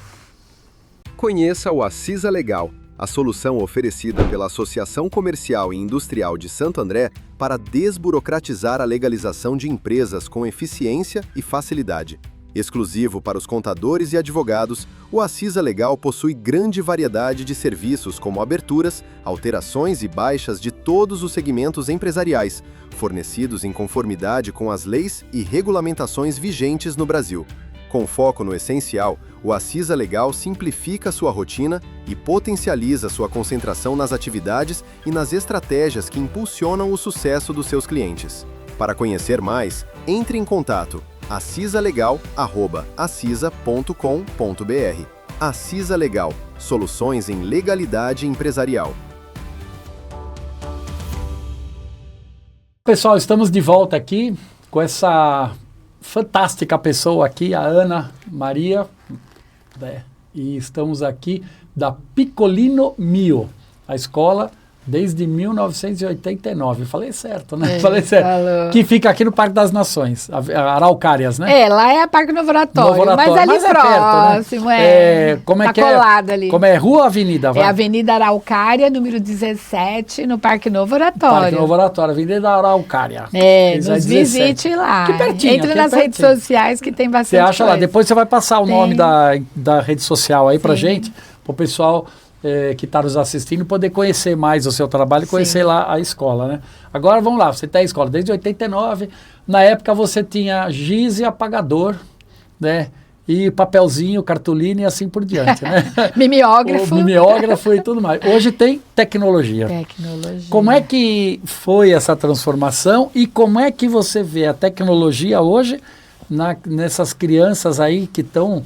Conheça o Acisa Legal, a solução oferecida pela Associação Comercial e Industrial de Santo André para desburocratizar a legalização de empresas com eficiência e facilidade. Exclusivo para os contadores e advogados, o Acisa Legal possui grande variedade de serviços como aberturas, alterações e baixas de todos os segmentos empresariais, fornecidos em conformidade com as leis e regulamentações vigentes no Brasil. Com foco no essencial, o Acisa Legal simplifica sua rotina e potencializa sua concentração nas atividades e nas estratégias que impulsionam o sucesso dos seus clientes. Para conhecer mais, entre em contato acisa.legal@acisa.com.br. Acisa Legal, soluções em legalidade empresarial. Pessoal, estamos de volta aqui com essa fantástica pessoa aqui, a Ana Maria, e estamos aqui da Piccolino Mio, a escola desde 1989. Eu falei certo, né? Falei certo. Falou. Que fica aqui no Parque das Nações, Araucárias, né? Lá é Parque Novo Oratório, mas ali mas próximo, perto, né? Como é tá que colado ali. Como é rua ou avenida? É Avenida Araucária, número 17, no Parque Novo Oratório. Parque Novo Oratório, Avenida Araucária. Nos visite lá. Que pertinho. Entre nas redes sociais que tem bastante Você acha coisa. lá, depois você vai passar o nome da rede social aí pra gente, pro pessoal que está nos assistindo poder conhecer mais o seu trabalho e conhecer lá a escola, né? Agora vamos lá, você tem a escola desde 89, na época você tinha giz e apagador, né? E papelzinho, cartolina e assim por diante, né? Mimeógrafo. O mimeógrafo e tudo mais. Hoje tem tecnologia. Como é que foi essa transformação e como é que você vê a tecnologia hoje nessas crianças aí que estão...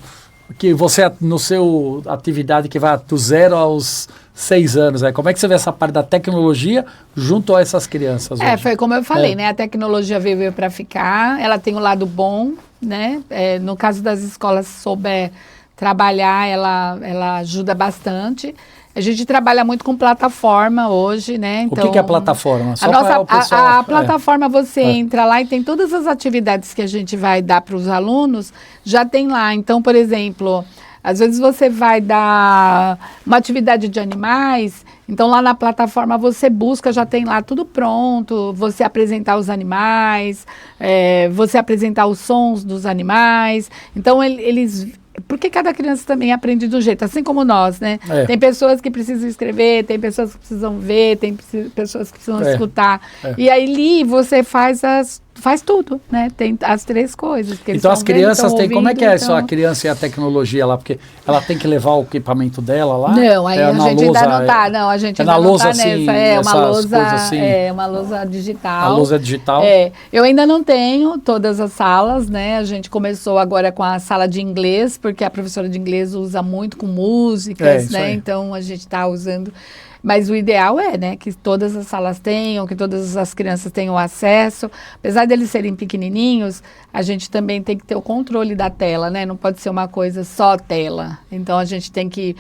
que você, no seu atividade que vai do 0 aos 6 anos, como é que você vê essa parte da tecnologia junto a essas crianças hoje? Foi como eu falei, né? A tecnologia veio para ficar, ela tem o lado bom, né? No caso das escolas, se souber trabalhar, ela ajuda bastante. A gente trabalha muito com plataforma hoje, né? Então, o que é a plataforma? A plataforma, você entra lá e tem todas as atividades que a gente vai dar para os alunos, já tem lá. Então, por exemplo, às vezes você vai dar uma atividade de animais, então lá na plataforma você busca, já tem lá tudo pronto, você apresentar os animais, você apresentar os sons dos animais. Então, eles... Porque cada criança também aprende de um jeito, assim como nós, né? Tem pessoas que precisam escrever, tem pessoas que precisam ver, tem pessoas que precisam escutar. E aí ali você faz tudo, né? Tem as três coisas. Que então as crianças têm, como é que então... a criança e a tecnologia lá? Porque ela tem que levar o equipamento dela lá? Não, aí a gente ainda não tá, não, a gente ainda não tá assim, nessa, uma lousa digital. A lousa digital? Eu ainda não tenho todas as salas, né? A gente começou agora com a sala de inglês, porque a professora de inglês usa muito com músicas, né? Então a gente está usando. Mas o ideal né, que todas as salas tenham, que todas as crianças tenham acesso. Apesar deles serem pequenininhos, a gente também tem que ter o controle da tela, né? Não pode ser uma coisa só tela. Então, a gente tem que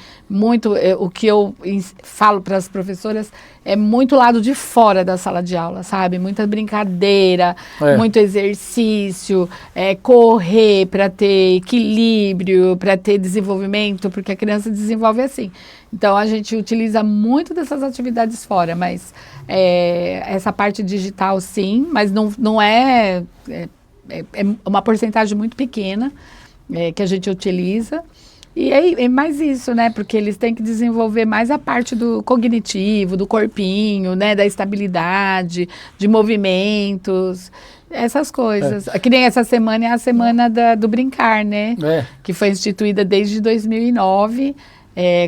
o que eu falo para as professoras é muito lado de fora da sala de aula, sabe? Muita brincadeira, muito exercício, correr para ter equilíbrio, para ter desenvolvimento, porque a criança desenvolve assim. Então, a gente utiliza muito dessas atividades fora, mas essa parte digital, sim, mas não é uma porcentagem muito pequena que a gente utiliza. E é mais isso, né? Porque eles têm que desenvolver mais a parte do cognitivo, do corpinho, né? Da estabilidade, de movimentos, essas coisas. Que nem essa semana é a semana do brincar, né? Que foi instituída desde 2009.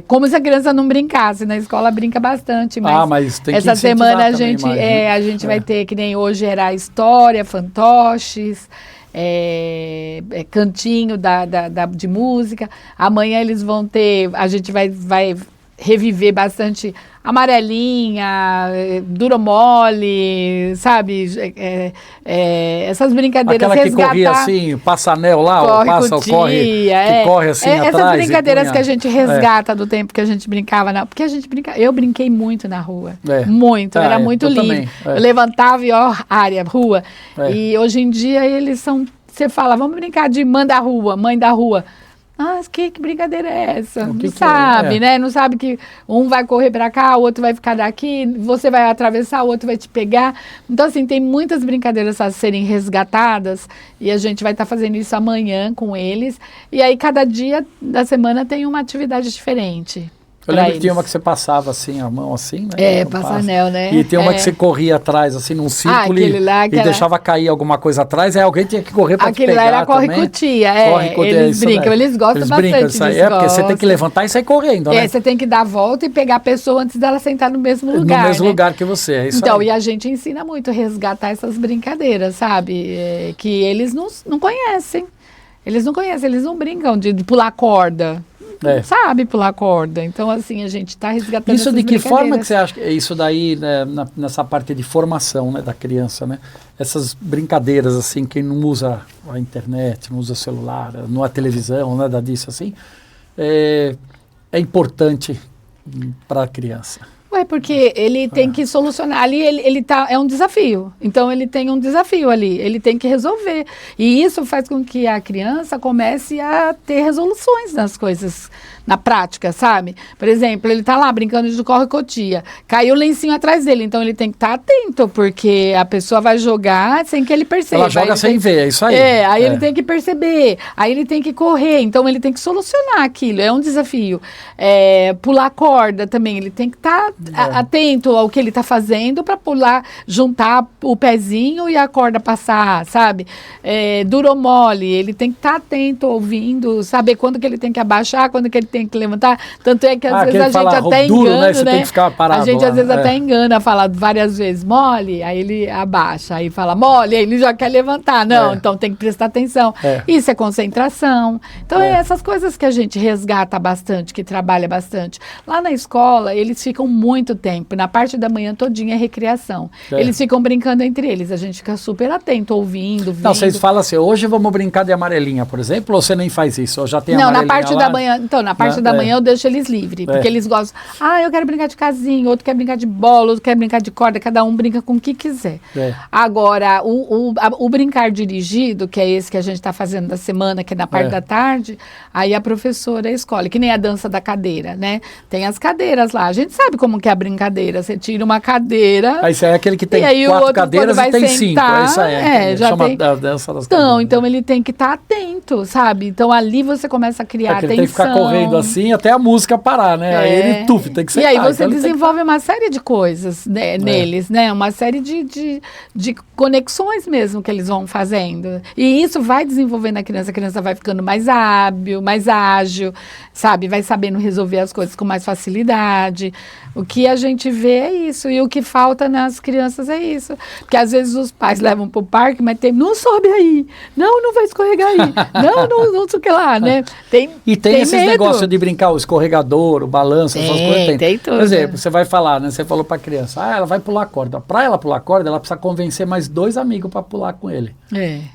Como se a criança não brincasse, na escola brinca bastante, mas tem essa semana a gente vai ter, que nem hoje era história, fantoches, cantinho de música. Amanhã eles vão ter, a gente vai reviver bastante amarelinha, duro mole, sabe? Essas brincadeiras. Aquela que corria assim, passa anel lá, ou passa ou corre, que corre assim atrás. Essas brincadeiras que a gente resgata do tempo que a gente brincava, porque a gente eu brinquei muito na rua, muito, era muito livre. Eu levantava e rua. E hoje em dia eles são, você fala, vamos brincar de mãe da rua. Que brincadeira é essa? Não sabe, né? Não sabe que um vai correr para cá, o outro vai ficar daqui, você vai atravessar, o outro vai te pegar. Então, assim, tem muitas brincadeiras a serem resgatadas e a gente vai estar fazendo isso amanhã com eles. E aí, cada dia da semana tem uma atividade diferente. Eu lembro que tinha uma que você passava assim, a mão assim, né? Passa anel, né? E tem uma que você corria atrás, assim, num círculo e deixava cair alguma coisa atrás, aí alguém tinha que correr para te pegar. Aquele lá era corre-cutia, eles brincam, eles gostam bastante disso. Porque você tem que levantar e sair correndo, né? Você tem que dar a volta e pegar a pessoa antes dela sentar no mesmo lugar. No mesmo lugar que você, é isso então, aí. E a gente ensina muito a resgatar essas brincadeiras, sabe? Que eles não conhecem. Eles não conhecem, eles não brincam de pular corda. Não sabe pular corda. Então, assim, a gente está resgatando isso. essas De que forma que você acha que isso daí, né, nessa parte de formação, né, da criança, né? Essas brincadeiras, assim, quem não usa a internet, não usa celular, não há televisão, nada disso, assim, é importante para a criança. Porque ele tem que solucionar. Ali é um desafio. Então, ele tem um desafio ali. Ele tem que resolver. E isso faz com que a criança comece a ter resoluções nas coisas, na prática, sabe? Por exemplo, ele está lá brincando de corre-cotia. Caiu o lencinho atrás dele. Então, ele tem que estar atento, porque a pessoa vai jogar sem que ele perceba. Ela joga sem ver, é isso aí. Aí ele tem que perceber. Aí ele tem que correr. Então, ele tem que solucionar aquilo. É um desafio. Pular corda também. Ele tem que estar atento ao que ele está fazendo para pular, juntar o pezinho e a corda passar, sabe? Duro ou mole, ele tem que estar atento, ouvindo, saber quando que ele tem que abaixar, quando que ele tem que levantar. Tanto é que às vezes a gente até engana, né? Você tem que ficar parado, a gente às vezes até engana, fala várias vezes mole, aí ele abaixa, aí fala mole, aí ele já quer levantar. Não, então tem que prestar atenção. Isso é concentração. Então essas coisas que a gente resgata bastante, que trabalha bastante. Lá na escola, eles ficam muito tempo. Na parte da manhã todinha é recreação. Eles ficam brincando entre eles. A gente fica super atento, ouvindo, vendo. Não, vocês falam assim, hoje vamos brincar de amarelinha, por exemplo, ou você nem faz isso? Ou já tem amarelinha? Não, na parte da manhã. Então, na parte da manhã eu deixo eles livres. Porque eles gostam. Eu quero brincar de casinha, outro quer brincar de bola, outro quer brincar de corda. Cada um brinca com o que quiser. Agora, o brincar dirigido, que é esse que a gente está fazendo da semana, que é na parte da tarde, aí a professora escolhe, que nem a dança da cadeira, né? Tem as cadeiras lá. A gente sabe como que é a brincadeira. Você tira uma cadeira. Aí você é aquele que tem aí 4 cadeiras e tem sentar, 5. Isso aí. Já chama tem. A dança das cadeiras. Então ele tem que estar atento, sabe? Então ali você começa a criar atenção. Ele tem que ficar correndo assim até a música parar, né? Aí ele tem que sentar. E aí você desenvolve uma série de coisas neles, né? Uma série de conexões mesmo que eles vão fazendo. E isso vai desenvolvendo a criança vai ficando mais hábil, mais ágil, sabe? Vai sabendo resolver as coisas com mais facilidade. O que a gente vê é isso. E o que falta nas crianças é isso. Porque às vezes os pais levam para o parque, mas não sobe aí. Não vai escorregar aí. Não sei o que lá, né? Tem esses negócios de brincar, o escorregador, o balanço, essas coisas. Tem tudo. Por exemplo, você vai falar, né? Você falou para a criança, ela vai pular corda. Para ela pular corda, ela precisa convencer mais 2 amigos para pular com ele.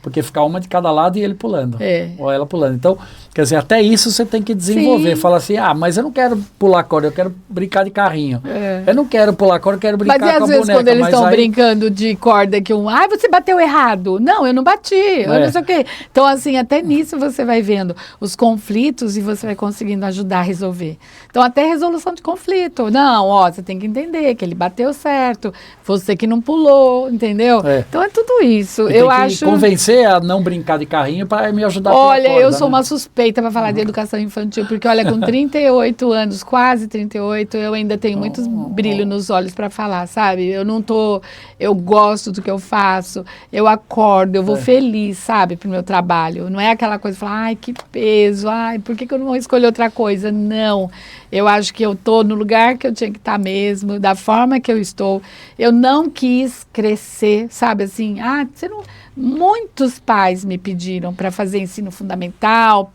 Porque fica uma de cada lado e ele pulando. Ou ela pulando. Então, quer dizer, até isso você tem que desenvolver. Fala assim, mas eu não quero pular corda, eu quero brincar de carrinho. Eu não quero pular corda, eu quero brincar com a boneca. Mas às vezes quando eles estão brincando de corda, que você bateu errado. Não, eu não bati, eu não sei o quê. Então, assim, até nisso você vai vendo os conflitos e você vai conseguindo ajudar a resolver. Então, até resolução de conflito. Não, você tem que entender que ele bateu certo, você que não pulou, entendeu? Então, é tudo isso. Eu acho... convencer a não brincar de carrinho para me ajudar a pular corda. Olha, eu sou uma suspeita para falar de educação infantil, porque, olha, com 38 anos, quase 38, eu ainda tenho muitos brilho nos olhos para falar, sabe? Eu gosto do que eu faço, eu acordo, eu vou feliz, sabe, pro meu trabalho. Não é aquela coisa de falar, que peso, por que eu não vou escolher outra coisa? Não. Eu acho que eu estou no lugar que eu tinha que estar mesmo, da forma que eu estou. Eu não quis crescer, sabe, assim, muitos pais me pediram para fazer ensino fundamental,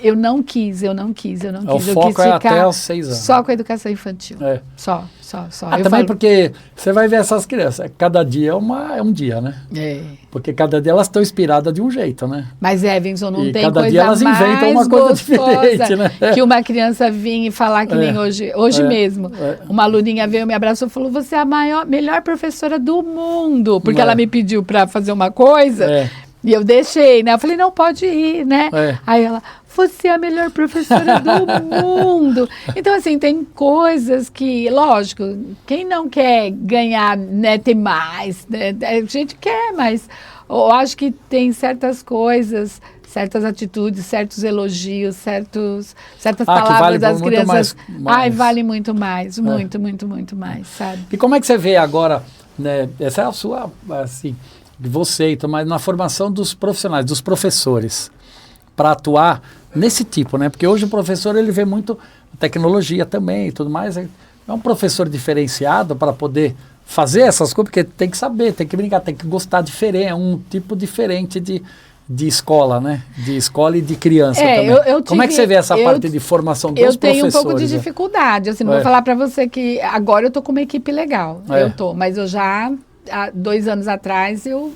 eu não quis. O foco é até os 6 anos. Só com a educação infantil. Só. Também porque você vai ver essas crianças, cada dia é um dia, né? Porque cada dia elas estão inspiradas de um jeito, né? Mas, Evanson, não tem cada coisa dia elas inventam uma coisa diferente, né? Que uma criança vinha e falar que nem hoje mesmo. Uma aluninha veio, me abraçou e falou, você é a melhor professora do mundo. Porque ela me pediu para fazer uma coisa... E eu deixei, né? Eu falei, não, pode ir, né? Aí ela, você é a melhor professora do mundo. Então, assim, tem coisas que, lógico, quem não quer ganhar, né, ter mais, né? A gente quer, mas eu acho que tem certas coisas, certas atitudes, certos elogios, certas palavras das crianças. Vale muito mais, muito mais, sabe? E como é que você vê agora, né? Essa é a sua, assim... de você, mas na formação dos profissionais, dos professores, para atuar nesse tipo, né? Porque hoje o professor, ele vê muito tecnologia também e tudo mais. É um professor diferenciado para poder fazer essas coisas, porque tem que saber, tem que brincar, tem que gostar diferente, é um tipo diferente de de escola, né? De escola e de criança também. Como é que você vê essa parte de formação dos professores? Eu tenho um pouco de dificuldade, assim, não vou falar para você que agora eu tô com uma equipe legal, mas eu já, há 2 anos atrás, eu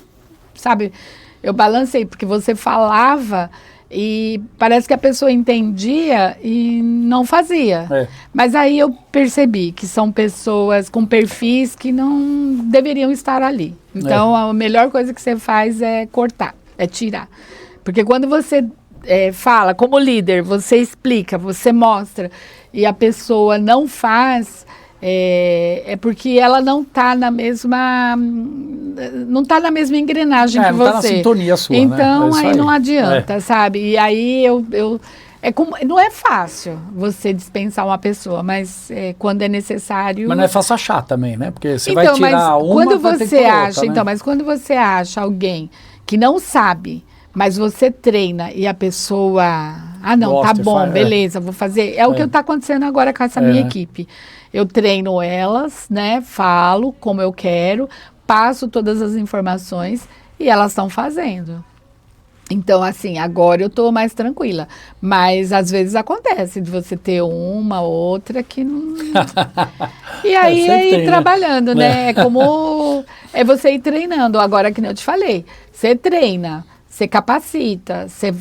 balancei, porque você falava e parece que a pessoa entendia e não fazia. Mas aí eu percebi que são pessoas com perfis que não deveriam estar ali. Então, a melhor coisa que você faz é cortar, é tirar. Porque quando você fala como líder, você explica, você mostra, e a pessoa não faz... É porque ela não está na mesma engrenagem que você. Não está na sintonia sua, então, né? Aí não adianta, sabe? E aí não é fácil você dispensar uma pessoa, mas quando é necessário... Mas não é fácil achar também, né? Porque você vai tirar uma, quando você acha, outra, né? mas quando você acha alguém que não sabe, mas você treina e a pessoa... tá bom, beleza, vou fazer. É o que está acontecendo agora com essa minha equipe. Eu treino elas, né? Falo como eu quero, passo todas as informações e elas estão fazendo. Então, assim, agora eu estou mais tranquila. Mas, às vezes, acontece de você ter uma, outra que não... E aí, ir trabalhando, né? É como... É você ir treinando. Agora, que nem eu te falei, você treina... Você capacita, você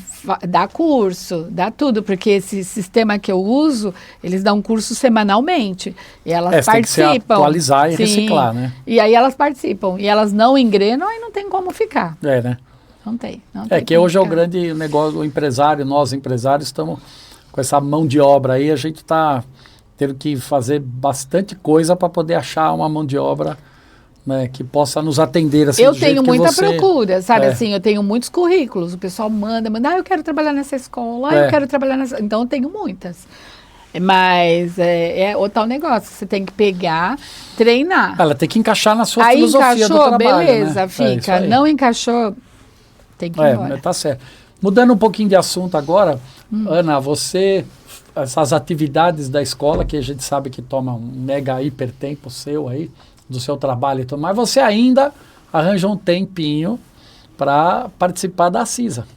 dá curso, dá tudo, porque esse sistema que eu uso, eles dão curso semanalmente. E elas participam. Tem que se atualizar e reciclar, né? E aí elas participam. E elas não engrenam, aí não tem como ficar. Né? Não tem. Que hoje é o grande negócio, o empresário, nós empresários estamos com essa mão de obra aí, a gente está tendo que fazer bastante coisa para poder achar uma mão de obra... Né, que possa nos atender assim. Eu tenho muita procura, sabe assim, eu tenho muitos currículos, o pessoal manda, eu quero trabalhar nessa escola, eu quero trabalhar nessa... Então eu tenho muitas. Mas é o tal negócio, você tem que pegar, treinar. Ela tem que encaixar na sua filosofia do trabalho, beleza, né? Fica. Não encaixou, tem que ir embora. Tá certo. Mudando um pouquinho de assunto agora, Ana, essas atividades da escola, que a gente sabe que toma um mega hiper tempo seu aí, do seu trabalho e tudo, mas você ainda arranja um tempinho para participar da CISA.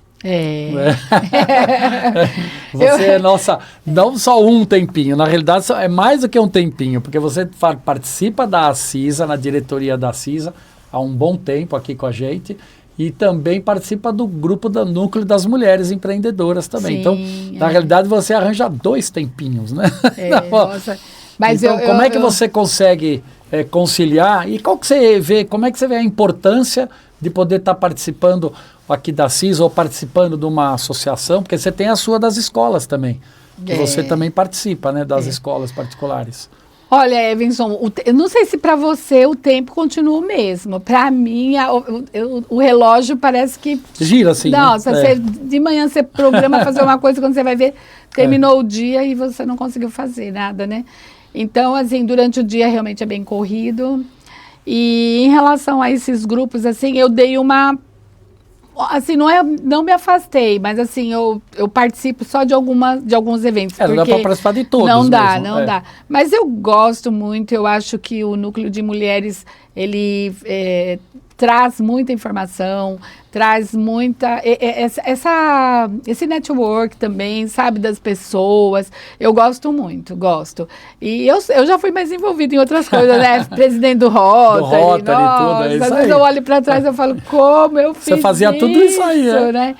Você é nossa, não só um tempinho, na realidade é mais do que um tempinho, porque você participa da CISA, na diretoria da CISA, há um bom tempo aqui com a gente, e também participa do grupo do Núcleo das Mulheres Empreendedoras também. Sim, então, na realidade, você arranja 2 tempinhos, né? Nossa. Mas então, como é que você consegue conciliar e como é que você vê a importância de poder estar participando aqui da CISA ou participando de uma associação, porque você tem a sua das escolas também, que você também participa, né, das escolas particulares. Olha, Evanson, eu não sei se para você o tempo continua o mesmo. Para mim, o relógio parece que... Gira assim, Nossa, de manhã você programa fazer uma coisa, quando você vai ver, terminou o dia e você não conseguiu fazer nada, né? Então, assim, durante o dia realmente é bem corrido. E em relação a esses grupos, assim, eu dei uma... Assim, não me afastei, mas assim, eu participo só de alguns eventos. Não dá para participar de todos. Não dá. Mas eu gosto muito, eu acho que o Núcleo de Mulheres, ele traz muita informação, traz muita... esse network também, sabe, das pessoas. Eu gosto muito, gosto. E eu já fui mais envolvida em outras coisas, né? Presidente do Rotary, tudo, é isso às vezes eu olho para trás e falo, como eu fiz isso? Você fazia tudo isso aí, né?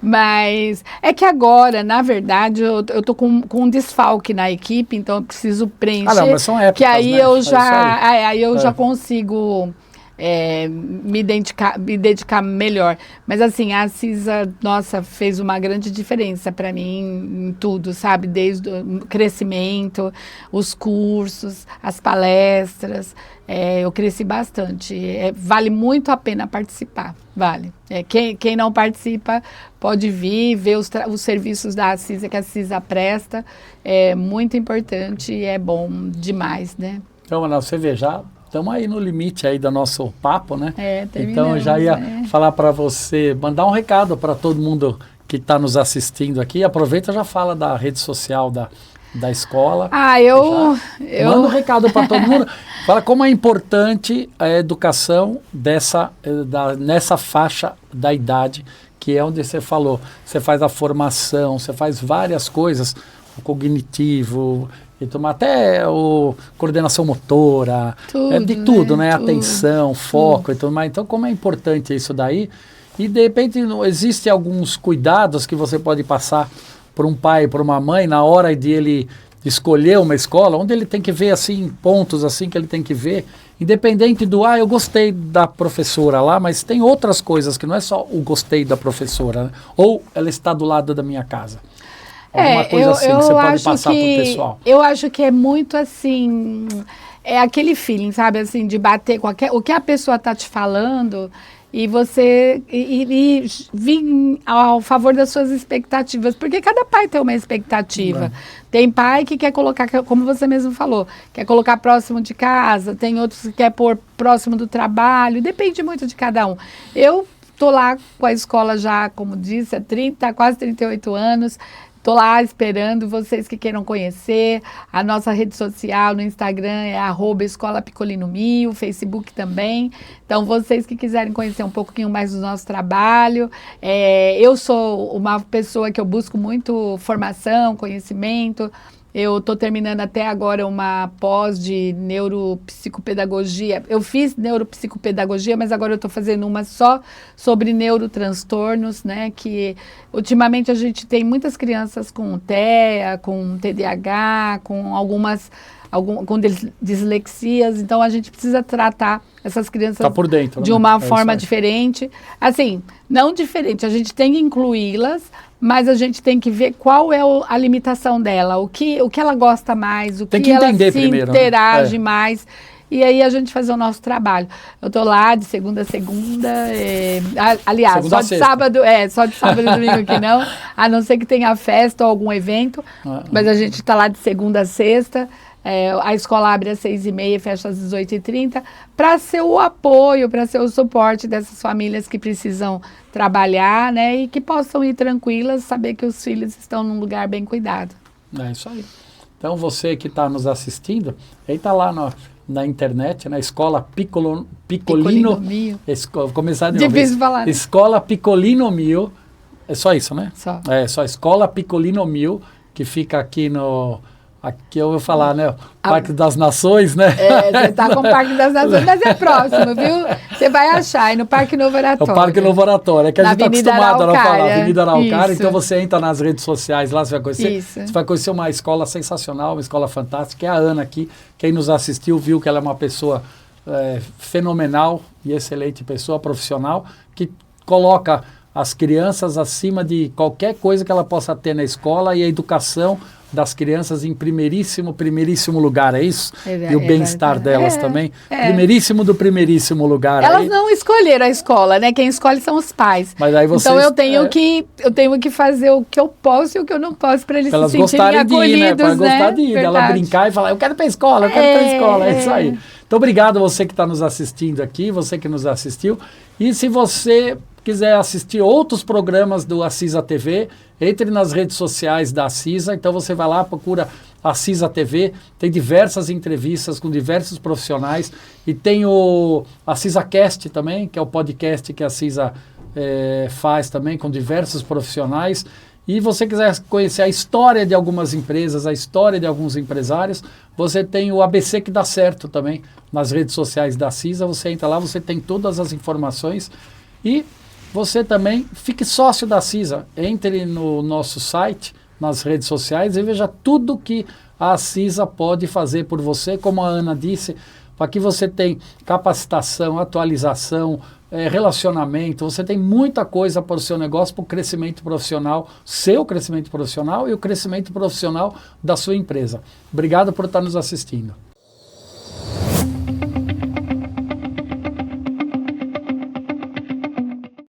Mas é que agora, na verdade, eu tô com um desfalque na equipe, então eu preciso preencher. Mas são épocas, que aí né? eu já consigo... me dedicar melhor. Mas assim, a CISA, nossa, fez uma grande diferença para mim em tudo, sabe? Desde o crescimento, os cursos, as palestras, eu cresci bastante. Vale muito a pena participar, vale. Quem não participa pode vir, ver os serviços da CISA, que a CISA presta, é muito importante e é bom demais, né? Então, Ana, você vê, já estamos aí no limite aí do nosso papo, né? Então, eu já ia falar para você, mandar um recado para todo mundo que está nos assistindo aqui. Aproveita e já fala da rede social da escola. Manda um recado para todo mundo. Fala como é importante a educação nessa faixa da idade, que é onde você falou, você faz a formação, você faz várias coisas, o cognitivo, até coordenação motora, de tudo, né? Atenção, foco e tudo mais. Então, como é importante isso daí? E, de repente, existem alguns cuidados que você pode passar para um pai, para uma mãe, na hora de ele escolher uma escola, onde ele tem que ver, assim, pontos assim que ele tem que ver, independente do, eu gostei da professora lá, mas tem outras coisas que não é só o gostei da professora, né? Ou ela está do lado da minha casa. Alguma coisa assim que você pode passar para o pessoal. Eu acho que é muito assim, é aquele feeling, sabe, assim, de bater com o que a pessoa está te falando e você e vir ao favor das suas expectativas, porque cada pai tem uma expectativa. Tem pai que quer colocar, como você mesmo falou, quer colocar próximo de casa, tem outros que quer pôr próximo do trabalho, depende muito de cada um. Eu estou lá com a escola já, como disse, há quase 38 anos. Estou lá esperando vocês que queiram conhecer. A nossa rede social no Instagram é @escolapicolinomio, Facebook também. Então, vocês que quiserem conhecer um pouquinho mais do nosso trabalho. Eu sou uma pessoa que eu busco muito formação, conhecimento. Eu estou terminando até agora uma pós de neuropsicopedagogia. Eu fiz neuropsicopedagogia, mas agora eu estou fazendo uma só sobre neurotranstornos, né? Que ultimamente a gente tem muitas crianças com TEA, com TDAH, com dislexias, então a gente precisa tratar essas crianças por dentro, de uma forma diferente. Assim, não diferente, a gente tem que incluí-las, mas a gente tem que ver qual é a limitação dela, o que ela gosta mais, o que ela se primeiro, interage mais. E aí a gente fazer o nosso trabalho. Eu estou lá de segunda a segunda, aliás, segunda só de sábado e domingo que não, a não ser que tenha festa ou algum evento, mas a gente está lá de segunda a sexta. A escola abre às 6h30 e fecha às 18h30, para ser o apoio, para ser o suporte dessas famílias que precisam trabalhar, né? E que possam ir tranquilas, saber que os filhos estão num lugar bem cuidado. É isso aí. Então, você que está nos assistindo, aí está lá na internet, na Escola Piccolino Mio. Começar de Difícil falar. Escola Piccolino Mio. É só isso, né? Só. Só Escola Piccolino Mio, que fica aqui aqui eu vou falar, né? Parque das Nações, né? Você está com o Parque das Nações, mas é próximo, viu? Você vai achar, aí no Parque Novo Oratório. O Parque Novo Oratório, que a gente está acostumado a falar, Avenida Araucária. Isso. Então você entra nas redes sociais lá, você vai conhecer. Isso. Você vai conhecer uma escola sensacional, uma escola fantástica, que é a Ana aqui. Quem nos assistiu viu que ela é uma pessoa fenomenal e excelente pessoa, profissional, que coloca as crianças acima de qualquer coisa que ela possa ter na escola, e a educação das crianças em primeiríssimo lugar, é isso? E o bem-estar delas também. Primeiríssimo lugar. Elas não escolheram a escola, né? Quem escolhe são os pais. Mas aí vocês, então eu tenho que fazer o que eu posso e o que eu não posso para eles se sentirem acolhidos, de ir, né? Para gostar de ir, ela brincar e falar, eu quero ir para a escola, é isso aí. Então, obrigado você que está nos assistindo aqui, você que nos assistiu. E se você quiser assistir outros programas do Acisa TV, entre nas redes sociais da Acisa. Então você vai lá, procura Acisa TV, tem diversas entrevistas com diversos profissionais, e tem o AcisaCast também, que é o podcast que a Acisa faz também com diversos profissionais. E você quiser conhecer a história de algumas empresas, a história de alguns empresários, você tem o ABC que dá certo também nas redes sociais da Acisa. Você entra lá, você tem todas as informações, e você também fique sócio da Acisa. Entre no nosso site, nas redes sociais, e veja tudo que a Acisa pode fazer por você, como a Ana disse, para que você tenha capacitação, atualização, relacionamento. Você tem muita coisa para o seu negócio, para o crescimento profissional, seu crescimento profissional e o crescimento profissional da sua empresa. Obrigado por estar nos assistindo.